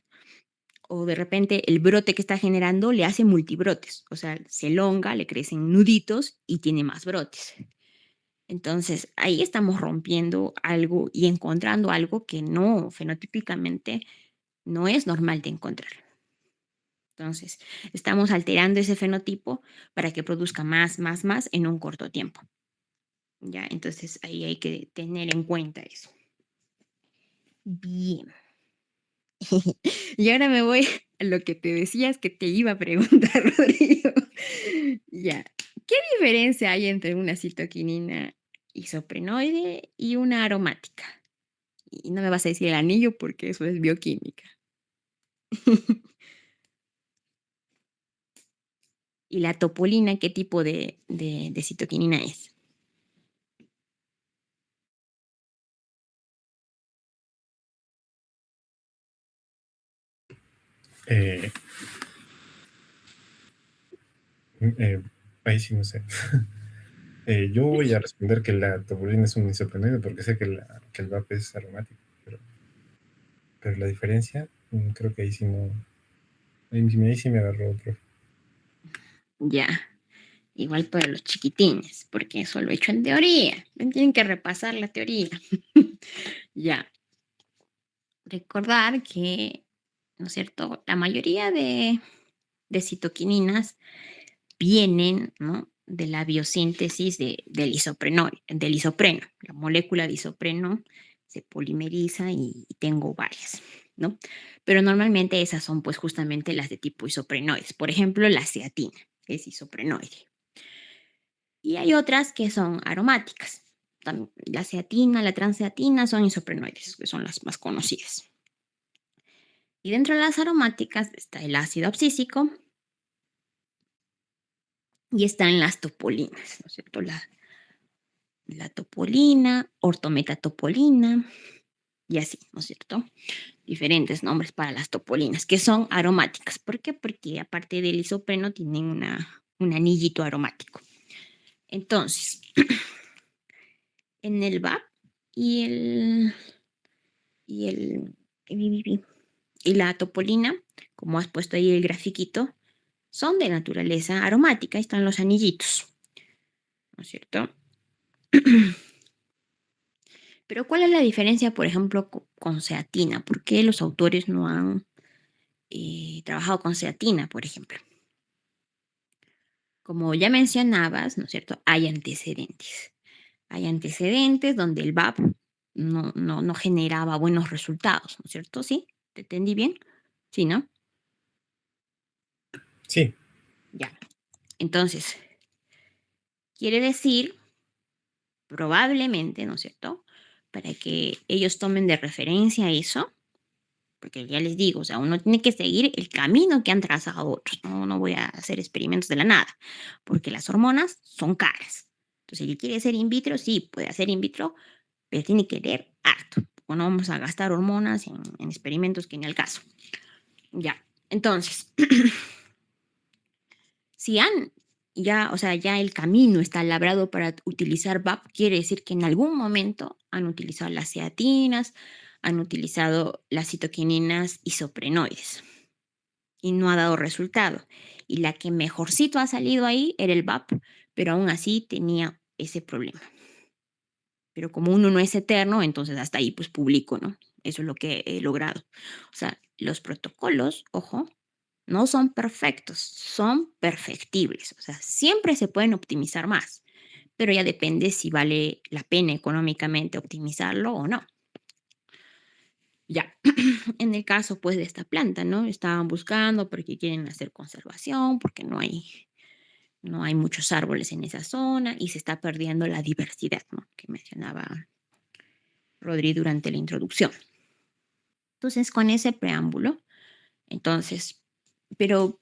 Speaker 2: O de repente el brote que está generando le hace multibrotes, o sea, se elonga, le crecen nuditos y tiene más brotes. Entonces, ahí estamos rompiendo algo y encontrando algo que no, fenotípicamente, no es normal de encontrar. Entonces, estamos alterando ese fenotipo para que produzca más en un corto tiempo. ¿Ya? Entonces, ahí hay que tener en cuenta eso. Bien. Y ahora me voy a lo que te decías que te iba a preguntar, Rodrigo. Ya. ¿Qué diferencia hay entre una citoquinina isoprenoide y una aromática? Y no me vas a decir el anillo porque eso es bioquímica. ¿Y la topolina qué tipo de citoquinina es?
Speaker 1: Eh, eh, Ahí sí no sé. Yo voy a responder que la topolina es un isoprenoide porque sé que, que el VAP es aromático, pero la diferencia, creo que ahí sí no. Ahí sí me agarró otro.
Speaker 2: Ya. Igual para los chiquitines, porque eso lo he hecho en teoría. Tienen que repasar la teoría. Ya. Recordar que, ¿no es cierto? La mayoría de citoquininas vienen, ¿no? De la biosíntesis del del isopreno. La molécula de isopreno se polimeriza y tengo varias, ¿no? Pero normalmente esas son pues justamente las de tipo isoprenoides. Por ejemplo, la ceatina es isoprenoide. Y hay otras que son aromáticas. La ceatina, la transceatina son isoprenoides, que son las más conocidas. Y dentro de las aromáticas está el ácido abscísico y están las topolinas, ¿no es cierto? La topolina, ortometatopolina y así, ¿no es cierto? Diferentes nombres para las topolinas, que son aromáticas. ¿Por qué? Porque aparte del isopreno tienen un anillito aromático. Entonces, en el VAP y y el y la topolina, como has puesto ahí el grafiquito, son de naturaleza aromática, ahí están los anillitos, ¿no es cierto? Pero ¿cuál es la diferencia, por ejemplo, con ceatina? ¿Por qué los autores no han trabajado con ceatina, por ejemplo? Como ya mencionabas, ¿no es cierto? Hay antecedentes. Hay antecedentes donde el VAP no generaba buenos resultados, ¿no es cierto? ¿Sí? ¿Te entendí bien? Sí, ¿no?
Speaker 1: Sí,
Speaker 2: Ya. Entonces, quiere decir, probablemente, ¿no es cierto? Para que ellos tomen de referencia eso, porque ya les digo, o sea, uno tiene que seguir el camino que han trazado otros. No voy a hacer experimentos de la nada, porque las hormonas son caras. Entonces, si él quiere hacer in vitro, sí, puede hacer in vitro, pero tiene que leer harto. O no vamos a gastar hormonas en experimentos que ni al caso. Ya, entonces, si han ya, o sea, ya el camino está labrado para utilizar VAP, quiere decir que en algún momento han utilizado las ceatinas, han utilizado las citoquininas isoprenoides y no ha dado resultado. Y la que mejorcito ha salido ahí era el VAP, pero aún así tenía ese problema. Pero como uno no es eterno, entonces hasta ahí pues publico, ¿no? Eso es lo que he logrado. O sea, los protocolos, ojo, no son perfectos, son perfectibles. O sea, siempre se pueden optimizar más, pero ya depende si vale la pena económicamente optimizarlo o no. Ya, en el caso pues de esta planta, ¿no? Estaban buscando porque quieren hacer conservación, porque no hay muchos árboles en esa zona y se está perdiendo la diversidad, ¿no? Que mencionaba Rodri durante la introducción. Entonces, con ese preámbulo, entonces, pero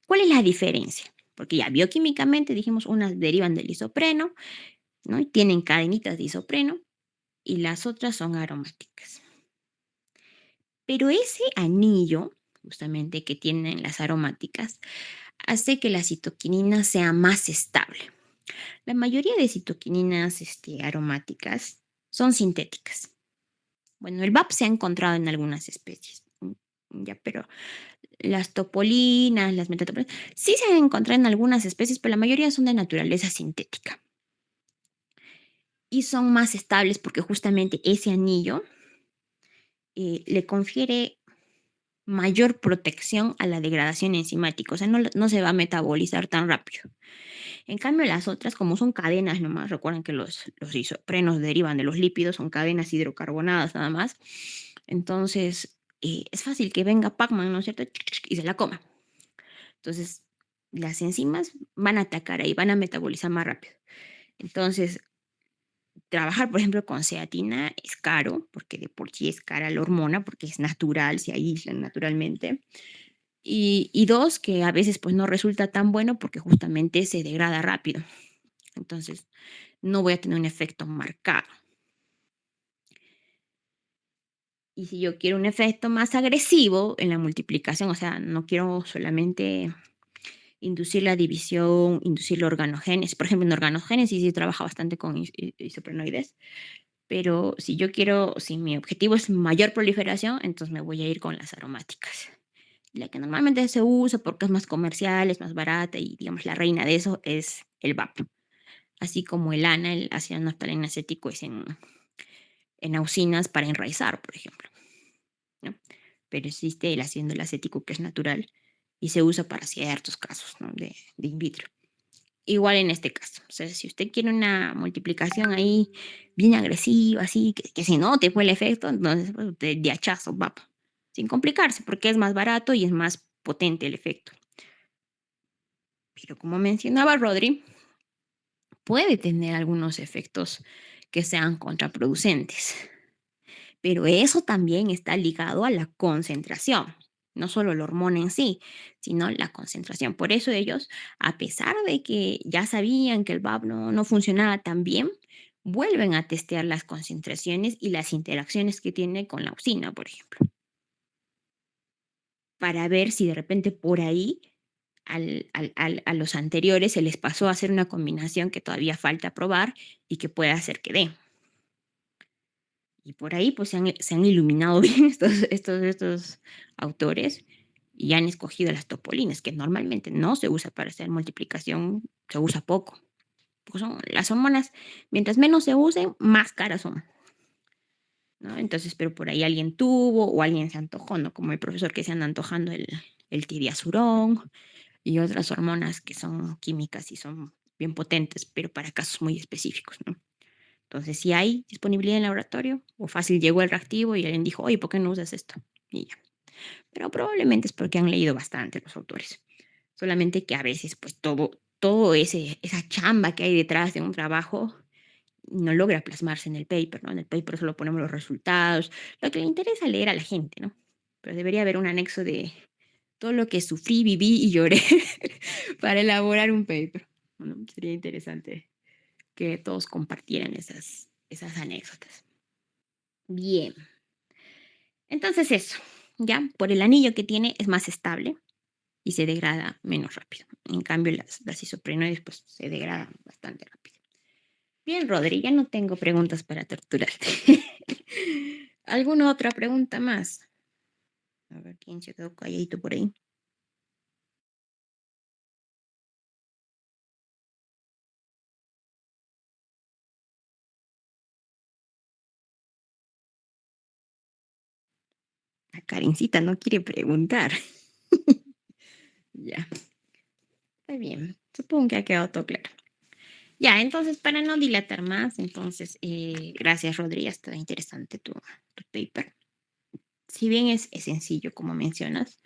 Speaker 2: ¿cuál es la diferencia? Porque ya bioquímicamente dijimos unas derivan del isopreno, ¿no? Y tienen cadenitas de isopreno y las otras son aromáticas. Pero ese anillo, justamente que tienen las aromáticas, hace que la citoquinina sea más estable. La mayoría de citoquininas aromáticas son sintéticas. Bueno, el VAP se ha encontrado en algunas especies, ya, pero las topolinas, las metatopolinas, sí se han encontrado en algunas especies, pero la mayoría son de naturaleza sintética. Y son más estables porque justamente ese anillo le confiere mayor protección a la degradación enzimática, o sea, no se va a metabolizar tan rápido. En cambio, las otras, como son cadenas nomás, recuerden que los isoprenos derivan de los lípidos, son cadenas hidrocarbonadas nada más. Entonces, es fácil que venga Pac-Man, ¿no es cierto? Y se la coma. Entonces, las enzimas van a atacar ahí, van a metabolizar más rápido. Entonces, trabajar, por ejemplo, con ceatina es caro, porque de por sí es cara la hormona, porque es natural, se aíslan naturalmente. Y dos, que a veces pues no resulta tan bueno porque justamente se degrada rápido. Entonces, no voy a tener un efecto marcado. Y si yo quiero un efecto más agresivo en la multiplicación, o sea, no quiero solamente inducir la división, inducir la organogénesis. Por ejemplo, en organogénesis sí trabaja bastante con isoprenoides, pero si mi objetivo es mayor proliferación, entonces me voy a ir con las aromáticas. La que normalmente se usa porque es más comercial, es más barata y digamos la reina de eso es el VAP. Así como el ANA, el ácido naftaleno acético, es en auxinas para enraizar, por ejemplo, ¿no? Pero existe el ácido acético que es natural y se usa para ciertos casos, ¿no? de in vitro. Igual en este caso, o sea, si usted quiere una multiplicación ahí bien agresiva, así, que se note fue el efecto, entonces pues, de hachazo, VAP, sin complicarse, porque es más barato y es más potente el efecto. Pero como mencionaba Rodri, puede tener algunos efectos que sean contraproducentes. Pero eso también está ligado a la concentración, no solo la hormona en sí, sino la concentración. Por eso ellos, a pesar de que ya sabían que el VAP no funcionaba tan bien, vuelven a testear las concentraciones y las interacciones que tiene con la auxina, por ejemplo, para ver si de repente por ahí a los anteriores se les pasó a hacer una combinación que todavía falta probar y que puede hacer que dé. Y por ahí pues se han iluminado bien estos autores y han escogido las topolinas, que normalmente no se usa para hacer multiplicación, se usa poco. Porque son las hormonas, mientras menos se usen, más caras son, ¿no? Entonces, pero por ahí alguien tuvo o alguien se antojó, ¿no? Como el profesor que se anda antojando el tidiazurón y otras hormonas que son químicas y son bien potentes, pero para casos muy específicos, ¿no? Entonces, si hay disponibilidad en el laboratorio, o fácil llegó el reactivo y alguien dijo, oye, ¿por qué no usas esto? Y ya. Pero probablemente es porque han leído bastante los autores. Solamente que a veces, pues todo esa chamba que hay detrás de un trabajo no logra plasmarse en el paper, ¿no? En el paper solo ponemos los resultados, lo que le interesa leer a la gente, ¿no? Pero debería haber un anexo de todo lo que sufrí, viví y lloré para elaborar un paper. Bueno, sería interesante que todos compartieran esas anécdotas. Bien, entonces eso, ya por el anillo que tiene es más estable y se degrada menos rápido. En cambio, las isoprenoides pues se degradan bastante rápido. Bien, Rodri, ya no tengo preguntas para torturarte. ¿Alguna otra pregunta más? A ver, ¿quién se quedó calladito por ahí? La Karencita no quiere preguntar. Ya, está bien. Supongo que ha quedado todo claro. Ya, entonces, para no dilatar más, entonces, gracias, Rodri, está interesante tu paper. Si bien es sencillo, como mencionas,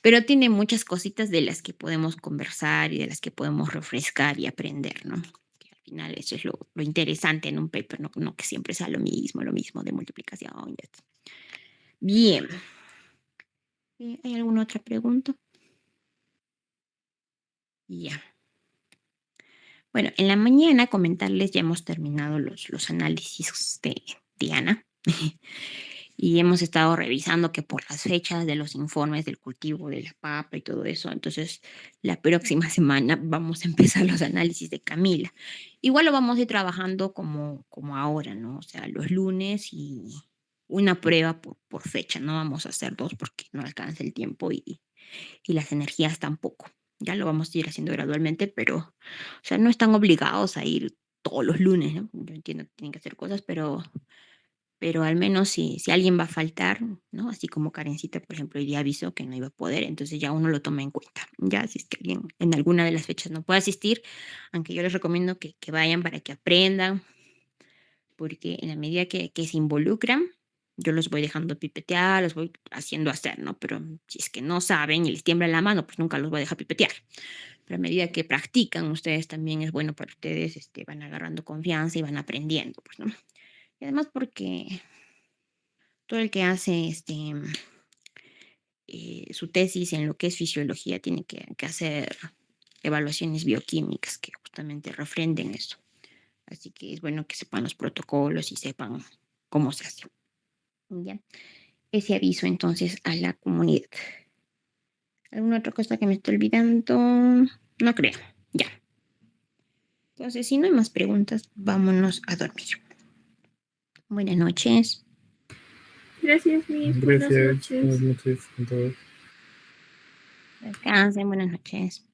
Speaker 2: pero tiene muchas cositas de las que podemos conversar y de las que podemos refrescar y aprender, ¿no? Que al final eso es lo interesante en un paper, no que siempre sea lo mismo de multiplicación. Y esto. Bien. ¿Hay alguna otra pregunta? Ya. Bueno, en la mañana comentarles, ya hemos terminado los análisis de Diana y hemos estado revisando que por las fechas de los informes del cultivo de la papa y todo eso, entonces la próxima semana vamos a empezar los análisis de Camila. Igual lo vamos a ir trabajando como ahora, ¿no? O sea, los lunes y una prueba por fecha, no vamos a hacer dos porque no alcanza el tiempo y las energías tampoco. Ya lo vamos a ir haciendo gradualmente, pero, o sea, no están obligados a ir todos los lunes, ¿no? Yo entiendo que tienen que hacer cosas, pero pero al menos si alguien va a faltar, ¿no? Así como Karencita, por ejemplo, hoy día avisó que no iba a poder, entonces ya uno lo toma en cuenta. Ya si es que alguien en alguna de las fechas no puede asistir, aunque yo les recomiendo que vayan para que aprendan, porque en la medida que se involucran, yo los voy dejando pipetear, los voy haciendo hacer, ¿no? Pero si es que no saben y les tiembla la mano, pues nunca los voy a dejar pipetear. Pero a medida que practican ustedes también es bueno para ustedes, van agarrando confianza y van aprendiendo, pues, ¿no? Y además porque todo el que hace su tesis en lo que es fisiología tiene que hacer evaluaciones bioquímicas que justamente refrenden eso. Así que es bueno que sepan los protocolos y sepan cómo se hace. ¿Ya? Ese aviso entonces a la comunidad. ¿Alguna otra cosa que me estoy olvidando? No creo. Ya. Entonces, si no hay más preguntas, vámonos a dormir. Buenas noches.
Speaker 3: Gracias, Miss. Buenas
Speaker 1: Gracias.
Speaker 3: noches.
Speaker 1: Buenas noches a todos.
Speaker 2: Descansen. Buenas noches.